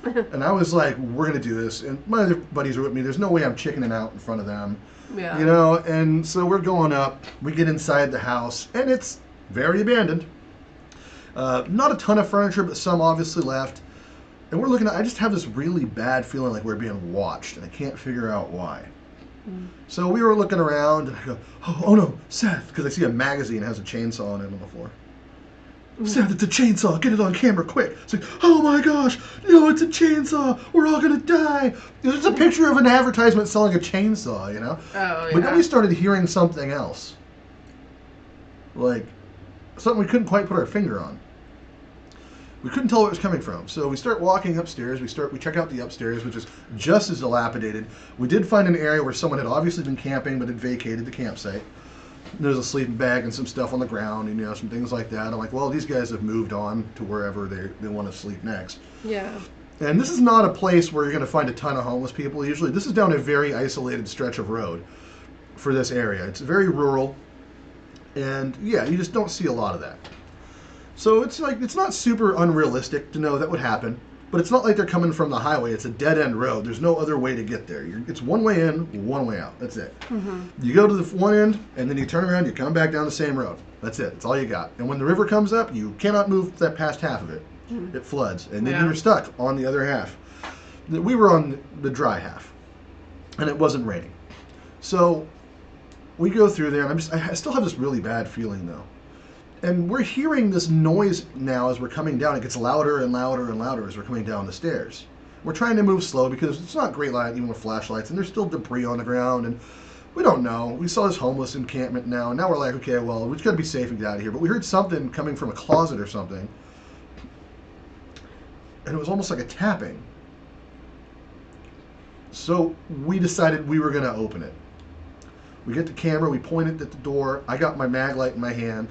And I was like, we're going to do this. And my other buddies are with me. There's no way I'm chickening out in front of them.
Yeah.
You know, and so we're going up. We get inside the house, and it's very abandoned. Not a ton of furniture, but some obviously left. And we're looking at, I just have this really bad feeling like we're being watched, and I can't figure out why. So we were looking around, and I go, oh no, Seth, because I see a magazine that has a chainsaw on it on the floor. Seth, it's a chainsaw. Get it on camera, quick. It's like, oh my gosh, no, it's a chainsaw. We're all going to die. There's a picture of an advertisement selling a chainsaw, you know?
Oh, yeah.
But then we started hearing something else. Like, something we couldn't quite put our finger on. We couldn't tell where it was coming from. So we start walking upstairs. We check out the upstairs, which is just as dilapidated. We did find an area where someone had obviously been camping, but had vacated the campsite. There's a sleeping bag and some stuff on the ground, and, you know, some things like that. I'm like, well, these guys have moved on to wherever they want to sleep next.
Yeah.
And this is not a place where you're going to find a ton of homeless people. Usually, this is down a very isolated stretch of road for this area. It's very rural, and yeah, you just don't see a lot of that. So it's like, it's not super unrealistic to know that would happen, but it's not like they're coming from the highway. It's a dead-end road. There's no other way to get there. It's one way in, one way out. That's it. Mm-hmm. You go to the one end, and then you turn around, you come back down the same road. That's it. That's all you got. And when the river comes up, you cannot move that past half of it. Mm-hmm. It floods, and then you're stuck on the other half. We were on the dry half, and it wasn't raining. So we go through there, and I still have this really bad feeling, though. And we're hearing this noise now as we're coming down. It gets louder and louder and louder as we're coming down the stairs. We're trying to move slow because it's not great light, even with flashlights, and there's still debris on the ground, and we don't know. We saw this homeless encampment now, and now we're like, okay, well, we just got to be safe and get out of here. But we heard something coming from a closet or something, and it was almost like a tapping. So we decided we were going to open it. We get the camera, we point it at the door. I got my mag light in my hand,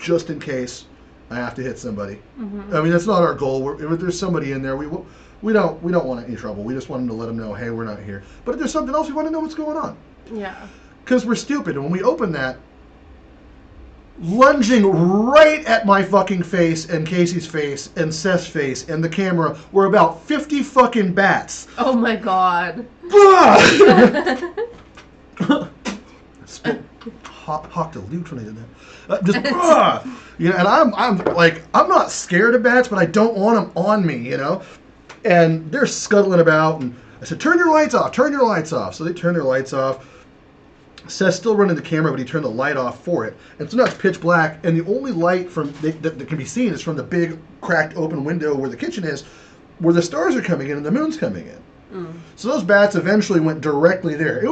just in case I have to hit somebody. Mm-hmm. I mean, that's not our goal. If there's somebody in there, we don't want any trouble. We just want them to let them know, hey, we're not here. But if there's something else, we want to know what's going on.
Yeah.
Because we're stupid. And when we open that, lunging right at my fucking face and Casey's face and Seth's face and the camera were about 50 fucking bats.
Oh my god.
Hawked a lute when I did that. You know, and I'm like, I'm not scared of bats, but I don't want them on me, you know. And they're scuttling about, and I said, "Turn your lights off! Turn your lights off!" So they turn their lights off. Seth's still running the camera, but he turned the light off for it, and so now it's pitch black. And the only light that can be seen is from the big cracked open window where the kitchen is, where the stars are coming in and the moon's coming in. Mm. So those bats eventually went directly there.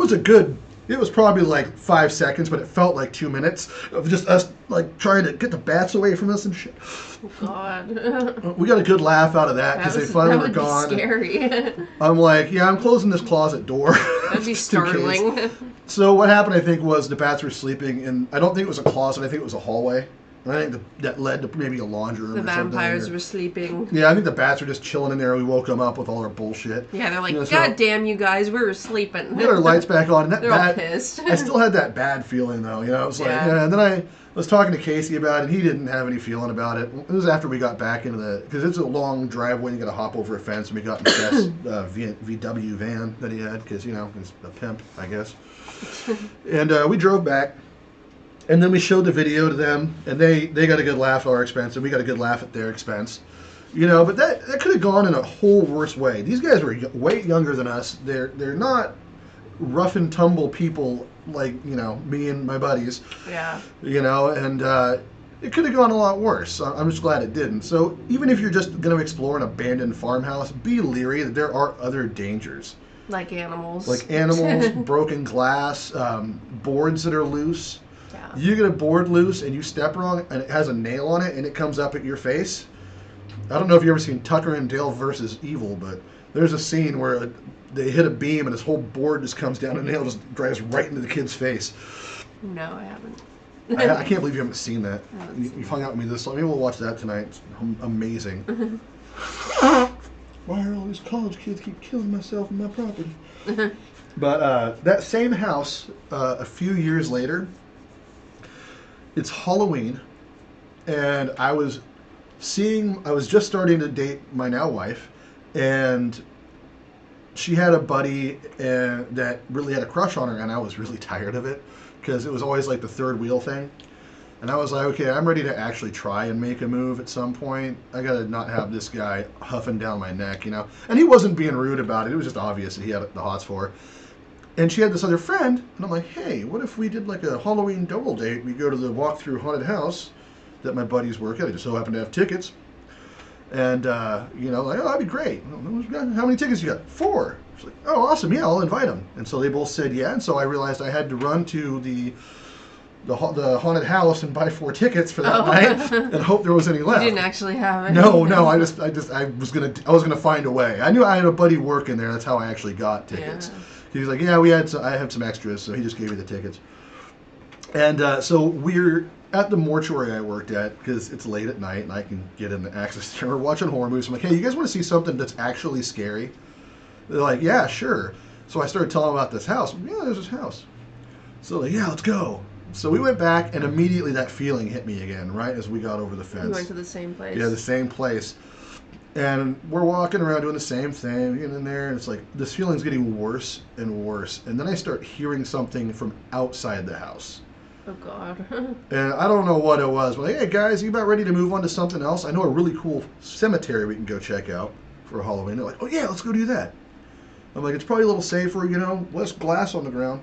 It was probably like 5 seconds, but it felt like 2 minutes of just us like trying to get the bats away from us and shit.
Oh, God.
We got a good laugh out of that because they finally were gone.
That would be scary.
I'm like, yeah, I'm closing this closet door.
That'd be startling.
So what happened, I think, was the bats were sleeping in, I don't think it was a closet, I think it was a hallway. And I think that led to maybe a laundry room or something.
The vampires were sleeping.
Yeah, I think the bats were just chilling in there. We woke them up with all our bullshit.
Yeah, they're like, God damn you guys, we were sleeping.
We got our lights back on. And
they're all pissed.
I still had that bad feeling, though. You know, I was like, yeah. And then I was talking to Casey about it, and he didn't have any feeling about it. It was after we got back into because it's a long driveway, and you got to hop over a fence, and we got in Seth's VW van that he had, because, you know, he's a pimp, I guess. And we drove back. And then we showed the video to them, and they got a good laugh at our expense, and we got a good laugh at their expense. You know, but that could have gone in a whole worse way. These guys were way younger than us. They're not rough and tumble people like, you know, me and my buddies.
Yeah.
You know, and it could have gone a lot worse. I'm just glad it didn't. So even if you're just going to explore an abandoned farmhouse, be leery that there are other dangers.
Like animals.
Like animals, broken glass, boards that are loose.
Yeah.
You get a board loose and you step wrong and it has a nail on it and it comes up at your face. I don't know if you've ever seen Tucker and Dale versus Evil, but there's a scene where they hit a beam and his whole board just comes down and nail just drives right into the kid's face.
No, I haven't.
I can't believe you haven't seen that. You've hung out with me this long. Maybe we'll watch that tonight. It's amazing. Why are all these college kids keep killing myself and my property? But that same house, a few years later, it's Halloween, and I was just starting to date my now wife, and she had a buddy that really had a crush on her, and I was really tired of it because it was always like the third wheel thing. And I was like, okay, I'm ready to actually try and make a move at some point. I gotta not have this guy huffing down my neck, you know. And he wasn't being rude about it. It was just obvious that he had the hots for her. And she had this other friend, and I'm like, hey, what if we did like a Halloween double date? We go to the walk-through haunted house that my buddies work at. I just so happen to have tickets. And, you know, like, oh, that'd be great. How many tickets you got? 4. She's like, oh, awesome, yeah, I'll invite them. And so they both said yeah, and so I realized I had to run to the haunted house and buy 4 tickets for that night and hope there was any left.
You didn't actually have it.
No, I was gonna find a way. I knew I had a buddy working there. That's how I actually got tickets. Yeah. He was like, yeah, I had some extras, so he just gave me the tickets. And so we're at the mortuary I worked at because it's late at night and I can get in the access there. We're watching horror movies. I'm like, hey, you guys want to see something that's actually scary? They're like, yeah, sure. So I started telling them about this house. Yeah, there's this house. So like, yeah, let's go. So we went back, and immediately that feeling hit me again, right as we got over the fence.
You went to the same place?
Yeah, the same place. And we're walking around doing the same thing, getting in there, and it's like, this feeling's getting worse and worse. And then I start hearing something from outside the house.
Oh, God.
And I don't know what it was, but like, hey, guys, you about ready to move on to something else? I know a really cool cemetery we can go check out for Halloween. They're like, oh, yeah, let's go do that. I'm like, it's probably a little safer, you know, less glass on the ground.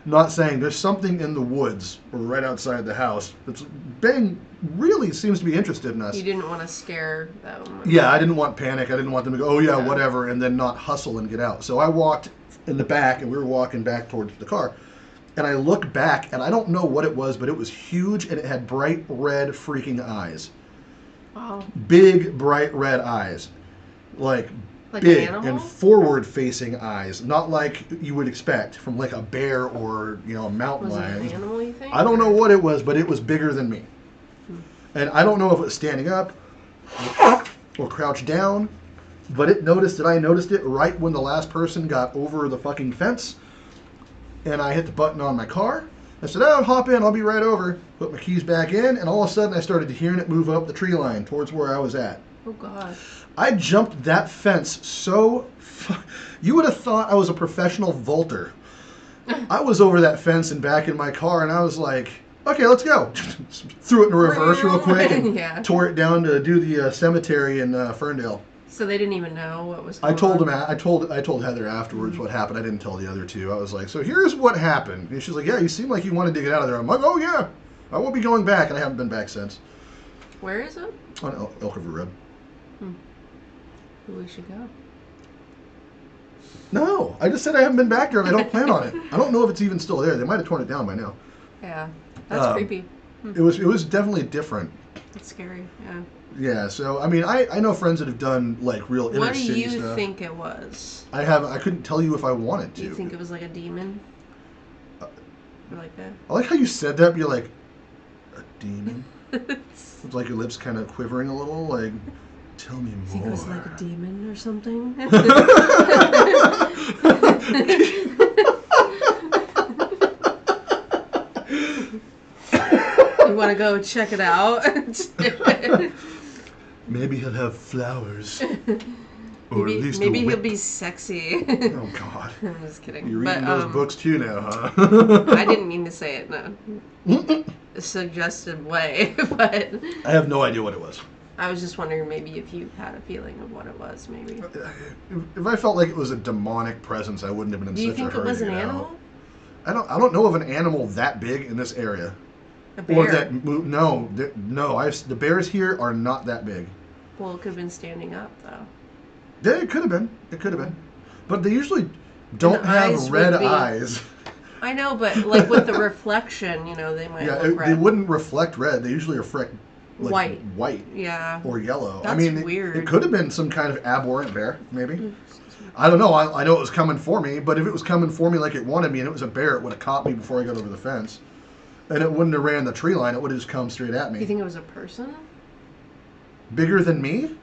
Not saying there's something in the woods or right outside the house that's really seems to be interested in us.
You didn't want to scare them.
Yeah, I didn't want panic. I didn't want them to go, oh yeah, whatever, and then not hustle and get out. So I walked in the back, and we were walking back towards the car. And I looked back, and I don't know what it was, but it was huge, and it had bright red freaking eyes.
Wow.
Big, bright red eyes. Like big and forward-facing eyes, not like you would expect from like a bear or, you know, a mountain lion.
Was it an animal, you think?
I don't know what it was, but it was bigger than me. And I don't know if it was standing up or crouched down, but it noticed that I noticed it right when the last person got over the fucking fence. And I hit the button on my car. I said, oh, hop in, I'll be right over. Put my keys back in, and all of a sudden I started hearing it move up the tree line towards where I was at.
Oh, God.
I jumped that fence so... You would have thought I was a professional vaulter. I was over that fence and back in my car, and I was like, okay, let's go. Threw it in reverse real quick and tore it down to do the cemetery in Ferndale.
So they didn't even know what was going
on? I told Heather afterwards what happened. I didn't tell the other two. I was like, so here's what happened. And she's like, yeah, you seem like you wanted to get out of there. I'm like, oh, yeah. I won't be going back, and I haven't been back since.
Where is it?
On Elk River Road.
We should go.
No, I just said I haven't been back there and I don't plan on it. I don't know if it's even still there. They might have torn it down by now.
Yeah, that's creepy.
It was definitely different.
It's scary, yeah.
Yeah, so I mean, I know friends that have done like real inner city stuff.
What do you think it was?
I couldn't tell you if I wanted to.
Do you think it was like a demon? Or like that?
I like how you said that. You're like, a demon? It's like your lips kind of quivering a little, like. Tell me more.
I think it was like a demon or something. You want to go check it out?
Maybe he'll have flowers.
Or maybe he'll be sexy.
Oh, God.
I'm just kidding.
You're reading those books too now, huh?
I didn't mean to say it in a suggestive way, but...
I have no idea what it was.
I was just wondering maybe if you had a feeling of what it was, maybe.
If I felt like it was a demonic presence, I wouldn't have been in such a hurry.
Do you think it was an animal?
I don't know of an animal that big in this area.
A bear?
Or that no. The bears here are not that big.
Well, it could have been standing up, though.
Yeah, it could have been. It could have been. But they usually don't have red eyes.
I know, but like with the reflection, you know, they might look red.
They wouldn't reflect red. They usually reflect like white
Yeah.
or yellow.
That's
I mean,
weird.
it could have been some kind of abhorrent bear, maybe. I don't know. I know it was coming for me, but if it was coming for me like it wanted me and it was a bear, it would have caught me before I got over the fence. And it wouldn't have ran the tree line. It would have just come straight at me.
You think it was a person?
Bigger than me?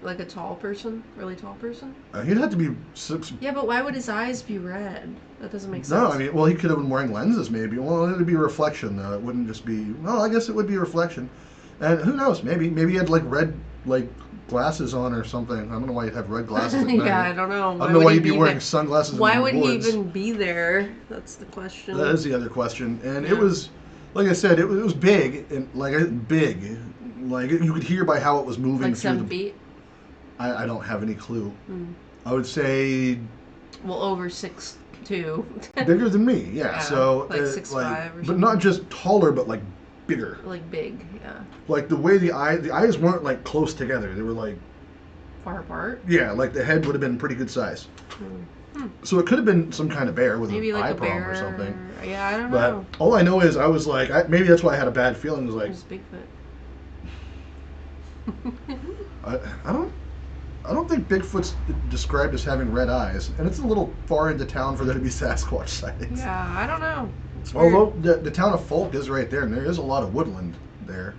Like a tall person? Really tall person?
He'd have to be...
Yeah, but why would his eyes be red? That doesn't make sense.
No, I mean, well, he could have been wearing lenses, maybe. Well, it would be reflection, though. It wouldn't just be... Well, I guess it would be reflection. And who knows? Maybe he had, like, red, like, glasses on or something. I don't know why he'd have red glasses at night.
Yeah, I don't know.
I don't know why he'd be wearing sunglasses in the
Why would he
woods.
even be there? That's the question.
That is the other question. And it was, like I said, it was big. And big. Like, you could hear by how it was moving
like
through
7 feet?
I don't have any clue. I would say...
Well, over 6'2".
Bigger than me, yeah. So
like 6'5" or
but
something.
not just taller, but like bigger.
Like big, yeah.
Like the way the eyes weren't like close together. They were like
Far apart?
Yeah, like the head would have been pretty good size. So it could have been some kind of bear with
Maybe
an
like
eye
a
problem
bear
or something.
Yeah, I don't
But
know.
all I know is I was like, maybe that's why I had a bad feeling. It was like,
It was Bigfoot.
I don't think Bigfoot's described as having red eyes, and it's a little far into town for there to be Sasquatch sightings.
Yeah, I don't know. It's weird.
Although the town of Folk is right there, and there is a lot of woodland there.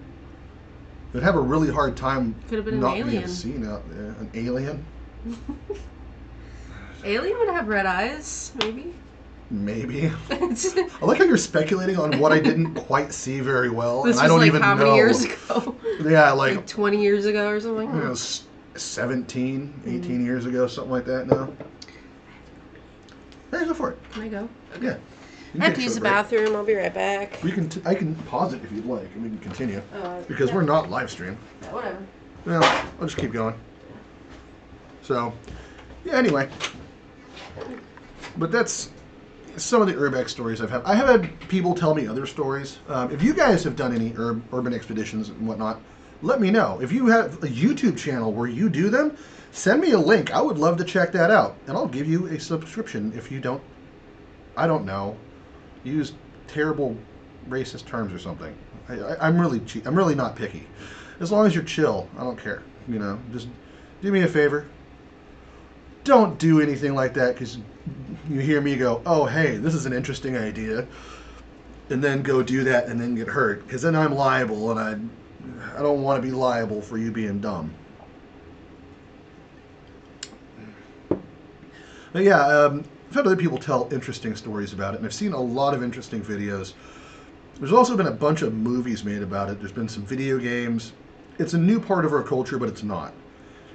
They'd have a really hard time
Could have been
not
an
being
alien.
seen out there. An alien?
Alien would have red eyes, maybe.
Maybe. I like how you're speculating on what I didn't quite see very well,
This
and I don't
was like
even
how
know.
many years ago?
Yeah,
Like 20 years ago or something?
you know, 17, 18 years ago, something like that now. Hey, go for it.
Can I go? Okay.
Yeah. You
I have
take
to
a
use the
short break.
bathroom. I'll be right back.
I can pause it if you'd like, and we can continue. Because
yeah.
we're not live stream.
Yeah, whatever.
Well, I'll just keep going. So, yeah, anyway. But that's some of the Urb-x stories I've had. I have had people tell me other stories. If you guys have done any urban expeditions and whatnot, let me know. If you have a YouTube channel where you do them, send me a link. I would love to check that out. And I'll give you a subscription if you don't, I don't know, use terrible racist terms or something. I'm really cheap. I'm really not picky. As long as you're chill, I don't care. You know, just do me a favor. Don't do anything like that because you hear me go, oh, hey, this is an interesting idea. And then go do that and then get hurt. Because then I'm liable and I don't want to be liable for you being dumb. But yeah, I've had other people tell interesting stories about it, and I've seen a lot of interesting videos. There's also been a bunch of movies made about it. There's been some video games. It's a new part of our culture, but it's not.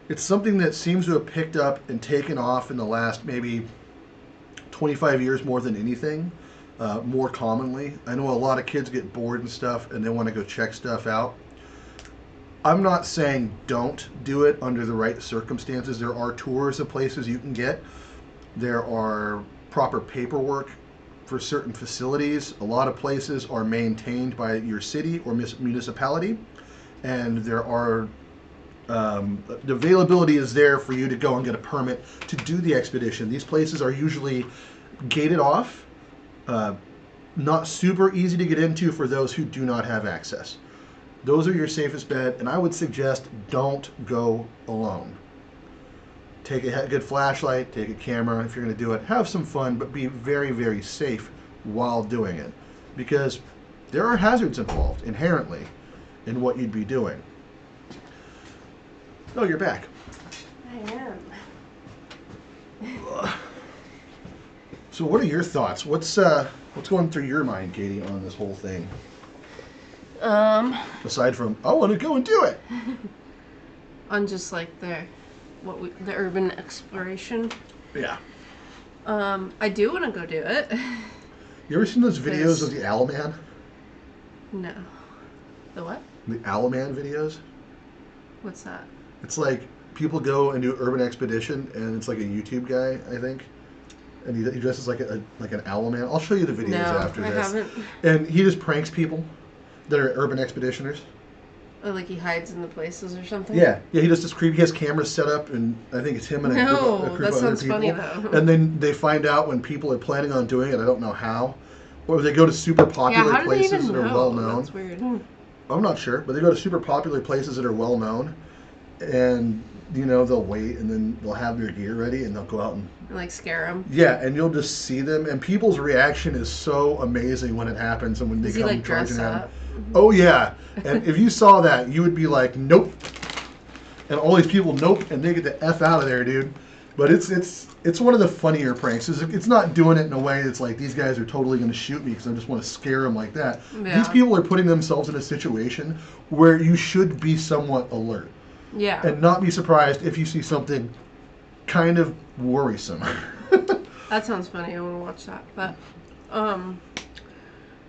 It's something that seems to have picked up and taken off in the last maybe 25 years more than anything, more commonly. I know a lot of kids get bored and stuff, and they want to go check stuff out. I'm not saying don't do it under the right circumstances. There are tours of places you can get. There are proper paperwork for certain facilities. A lot of places are maintained by your city or municipality, and there are the availability is there for you to go and get a permit to do the expedition. These places are usually gated off, not super easy to get into for those who do not have access. Those are your safest bet, and I would suggest don't go alone. Take a good flashlight, take a camera if you're going to do it. Have some fun, but be very, very safe while doing it. Because there are hazards involved, inherently, in what you'd be doing. Oh, you're back.
I am.
So what are your thoughts? What's going through your mind, Katie, on this whole thing? Aside from, I want to go and do it.
On just like the urban exploration.
Yeah.
I do want to go do it.
You ever seen those videos of the Owl Man?
No. The what?
The Owl Man videos?
What's that?
It's like people go and do urban expedition, and it's like a YouTube guy, I think, and he dresses like an owl man. I'll show you the videos after this.
I haven't.
And he just pranks people that are urban expeditioners.
Oh, like he hides in the places or something?
Yeah, he does this creepy. He has cameras set up, and I think it's him and a group of other people.
That sounds funny though.
And then they find out when people are planning on doing it. I don't know how, or they go to super popular places that are well known.
That's weird.
I'm not sure, but they go to super popular places that are well known, and they'll wait, and then they'll have their gear ready, and they'll go out and
And like scare him.
yeah, and you'll just see them, and people's reaction is so amazing when it happens, and when they
Does he
come
like dress
charging at 'em.
up?
Oh yeah, and if you saw that, you would be like, nope, and all these people, nope, and they get the f out of there, dude. But it's one of the funnier pranks. It's not doing it in a way that's like these guys are totally going to shoot me because I just want to scare them like that.
Yeah.
These people are putting themselves in a situation where you should be somewhat alert.
Yeah.
And not be surprised if you see something kind of worrisome.
That sounds funny. I want to watch that. But,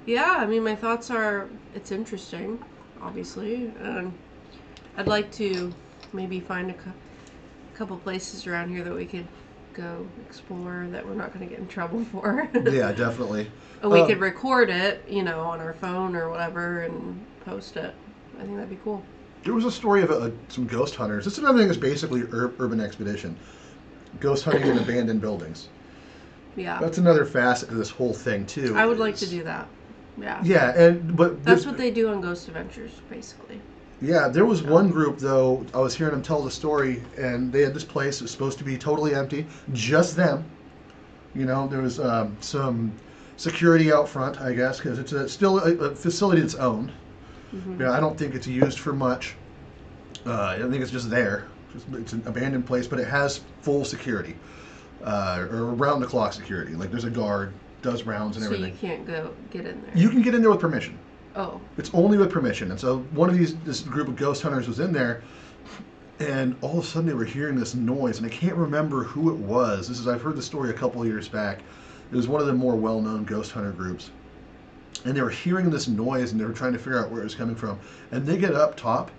yeah, I mean, my thoughts are it's interesting, obviously. And I'd like to maybe find a couple places around here that we could go explore that we're not going to get in trouble for.
Yeah, definitely.
And we could record it, on our phone or whatever and post it. I think that'd be cool.
There was a story of some ghost hunters. This is another thing that's basically urban expedition. Ghost hunting in abandoned buildings.
Yeah.
That's another facet to this whole thing, too.
I would like to do that. Yeah.
Yeah, but
that's what they do on Ghost Adventures, basically.
Yeah, there was one group, though, I was hearing them tell the story, and they had this place that was supposed to be totally empty, just them. There was some security out front, I guess, because it's still a facility that's owned. Mm-hmm. Yeah, I don't think it's used for much. I think it's just there. It's an abandoned place, but it has full security, or around-the-clock security. Like, there's a guard, does rounds and everything.
So you can't get in there?
You can get in there with permission.
Oh.
It's only with permission. And so this group of ghost hunters was in there, and all of a sudden they were hearing this noise, and I can't remember who it was. I've heard the story a couple of years back. It was one of the more well-known ghost hunter groups. And they were hearing this noise, and they were trying to figure out where it was coming from. And they get up top,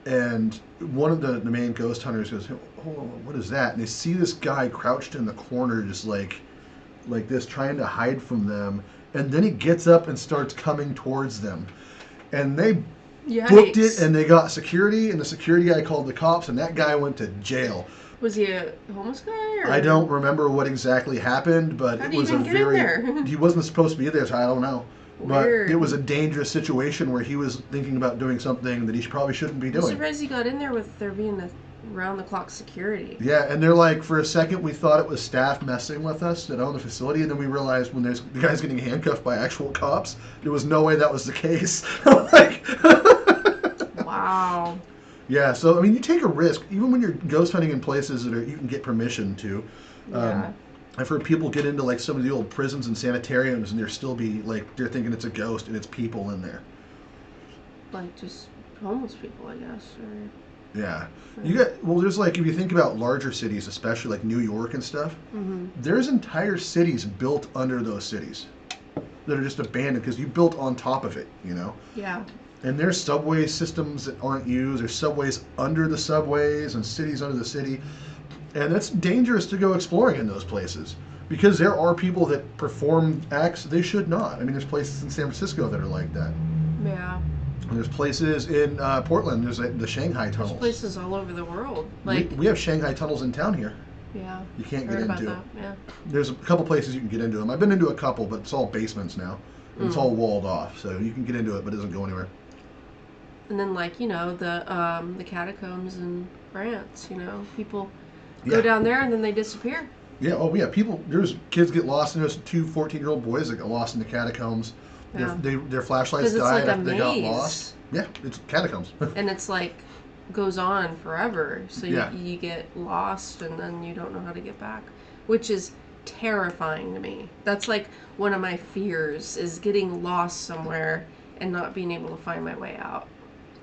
and one of the main ghost hunters goes, "Hold on, what is that?" And they see this guy crouched in the corner, just like this, trying to hide from them. And then he gets up and starts coming towards them. And they booked it, and they got security, and the security guy called the cops, and that guy went to jail.
Was he a homeless guy? Or?
I don't remember what exactly happened, but it was he wasn't supposed to be there, so I don't know.
Weird.
But it was a dangerous situation where he was thinking about doing something that he probably shouldn't be doing.
I'm surprised he got in there with there being a round-the-clock security.
Yeah, and they're like, for a second we thought it was staff messing with us that own the facility, and then we realized when there's the guy's getting handcuffed by actual cops, there was no way that was the case.
Wow.
Yeah, so I mean, you take a risk even when you're ghost hunting in places that you can get permission to.
Yeah.
I've heard people get into like some of the old prisons and sanitariums, and they're thinking it's a ghost and it's people in there.
Like just homeless people, I guess. Or...
Yeah. There's like, if you think about larger cities, especially like New York and stuff,
mm-hmm.
There's entire cities built under those cities that are just abandoned because you built on top of it,
Yeah.
And there's subway systems that aren't used. There's subways under the subways and cities under the city. And it's dangerous to go exploring in those places because there are people that perform acts they should not. I mean, there's places in San Francisco that are like that.
Yeah.
And there's places in Portland. There's the Shanghai tunnels.
There's places all over the world.
We have Shanghai tunnels in town here.
Yeah.
You can't get into.
That. Yeah.
There's a couple places you can get into them. I've been into a couple, but it's all basements now. And It's all walled off, so you can get into it, but it doesn't go anywhere.
And then, the catacombs in France. People go down there and then they disappear.
Yeah. Oh, yeah. There's kids get lost, and there's 2 14-year-old boys that get lost in the catacombs.
Yeah.
Their flashlights died after they got lost. Yeah, it's catacombs.
And it's goes on forever. So
Yeah.
you get lost and then you don't know how to get back, which is terrifying to me. That's one of my fears is getting lost somewhere and not being able to find my way out.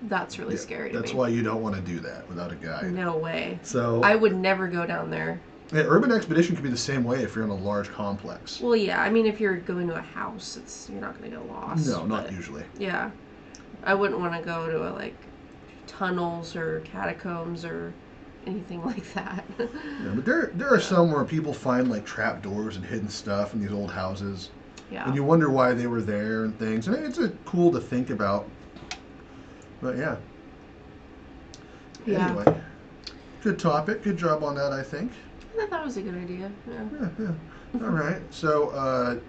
That's really scary to me.
That's why you don't want to do that without a guide.
No way.
So
I would never go down there.
Yeah, urban expedition can be the same way if you're in a large complex.
Well, yeah. I mean, if you're going to a house, you're not going to get lost.
No, not usually.
Yeah. I wouldn't want to go to tunnels or catacombs or anything like that.
Yeah, but there are some where people find trap doors and hidden stuff in these old houses.
Yeah.
And you wonder why they were there and things. And it's cool to think about. But yeah.
Yeah.
Anyway, good topic. Good job on that, I think.
I thought that was a good idea. Yeah.
Yeah. All right. So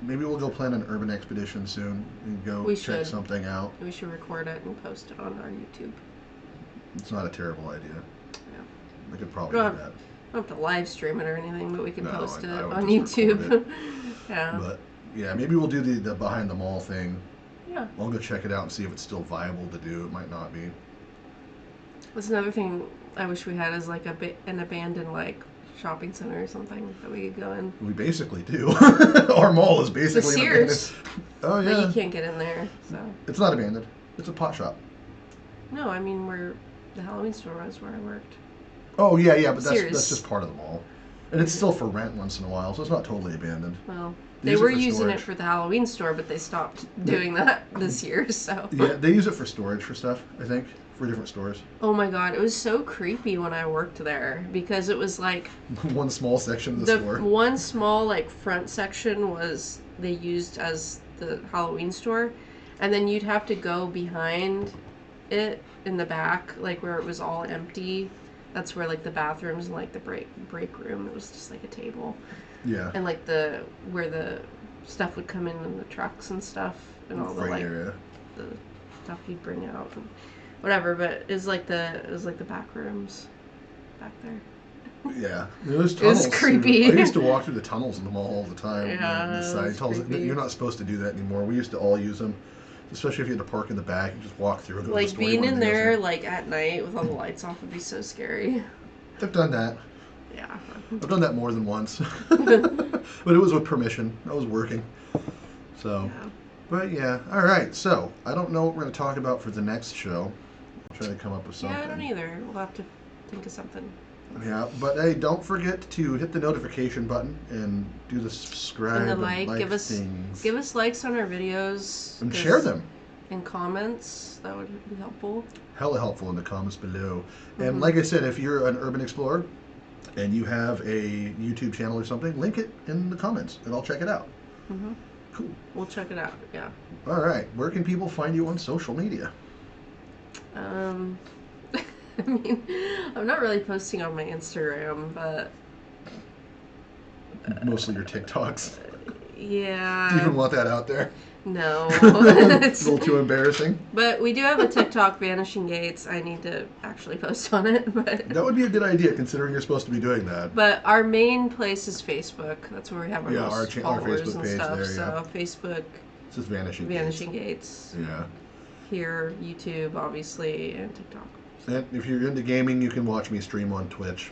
maybe we'll go plan an urban expedition soon and go
We
check
should.
something out.
We should record it and post it on our YouTube.
It's not a terrible idea.
Yeah.
I could probably
Well,
do that.
I don't have to live stream it or anything, but we can
No,
post it
I would
on
just record
YouTube. Yeah.
But yeah, maybe we'll do the behind the mall thing.
Yeah.
I'll go check it out and see if it's still viable to do. It might not be.
That's another thing I wish we had is like an abandoned like shopping center or something that we could go in.
We basically do. Our mall is
The
basically
Sears.
Oh yeah.
But you can't get in there, so.
It's not abandoned. It's a pot shop.
No, I mean where the Halloween store was where I worked.
Oh yeah, but
Sears.
that's just part of the mall, and it's still for rent once in a while, so it's not totally abandoned.
Well,
They
they
use it
were
for
using
storage.
it for the Halloween store, but they stopped doing that this year, so.
Yeah, they use it for storage for stuff. I think for different stores.
Oh my god, it was so creepy when I worked there because it was like
One small section of the
the
store.
one small like front section was they used as the Halloween store, and then you'd have to go behind it in the back, like where it was all empty. That's where like the bathrooms and like the break room. It was just like a table,
Yeah.
and like where the stuff would come in the trucks and stuff, and all the
Freight
like
area.
the stuff you'd bring out and whatever. But it was like the back rooms back there.
Yeah, there's tunnels.
creepy.
I used to walk through the tunnels in the mall all the time.
Yeah,
the
it
side
was
tunnels.
creepy.
You're not supposed to do that anymore. We used to all use them, especially if you had to park in the back. You just walk through and go to the
Like
store you
being
wanted
in
to go
there
to.
like at night with all the lights off would be so scary.
I've done that.
Yeah.
I've done that more than once, but it was with permission. I was working, so.
Yeah.
But yeah, all right. So I don't know what we're going to talk about for the next show. I'll try to come up with something.
Yeah, I don't either. We'll have to think of something.
Yeah, but hey, don't forget to hit the notification button and do the subscribe
And the
and
like, give us
things.
give us likes on our videos.
And
'cause-
share them.
And comments. That would be helpful.
Hella helpful in the comments below. And
Mhm.
like I said, if you're an urban explorer and you have a YouTube channel or something, link it in the comments and I'll check it out.
Hmm.
Cool.
We'll check it out. Yeah.
All right. Where can people find you on social media?
I mean, I'm not really posting on my Instagram, but
Mostly your TikToks.
yeah.
Do you even want that out there?
No.
It's a little too embarrassing.
But we do have a TikTok, Vanishing Gates. I need to actually post on it, but
That would be a good idea considering you're supposed to be doing that.
but our main place is Facebook. That's where we have our
Yeah,
most
our
followers
Facebook
and
page
stuff.
there,
So Facebook,
It's just Vanishing
Vanishing Gates.
Yeah.
Here, YouTube, obviously, and TikTok.
And if you're into gaming, you can watch me stream on Twitch.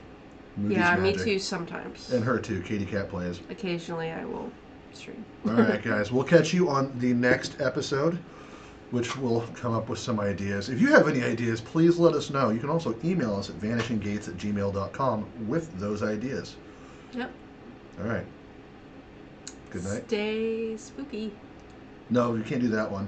Movies
Yeah, me
Magic.
too sometimes.
And her too. Katie Cat Plays.
Occasionally I will stream.
All right, guys. We'll catch you on the next episode, which will come up with some ideas. If you have any ideas, please let us know. You can also email us at vanishinggates@gmail.com with those ideas.
Yep.
All right. Good night.
Stay spooky.
No, you can't do that one.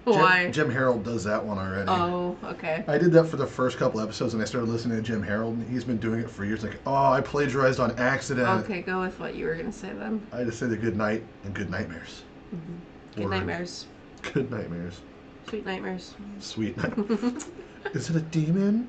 Why?
Jim Harold does that one already.
Oh, okay.
I did that for the first couple episodes, and I started listening to Jim Harold, and he's been doing it for years. Like, oh, I plagiarized on accident.
Okay, go with what you were going to say then.
I just say the good night and good nightmares.
Good
Or
nightmares.
Good nightmares.
Sweet nightmares.
Sweet night. Is it a demon?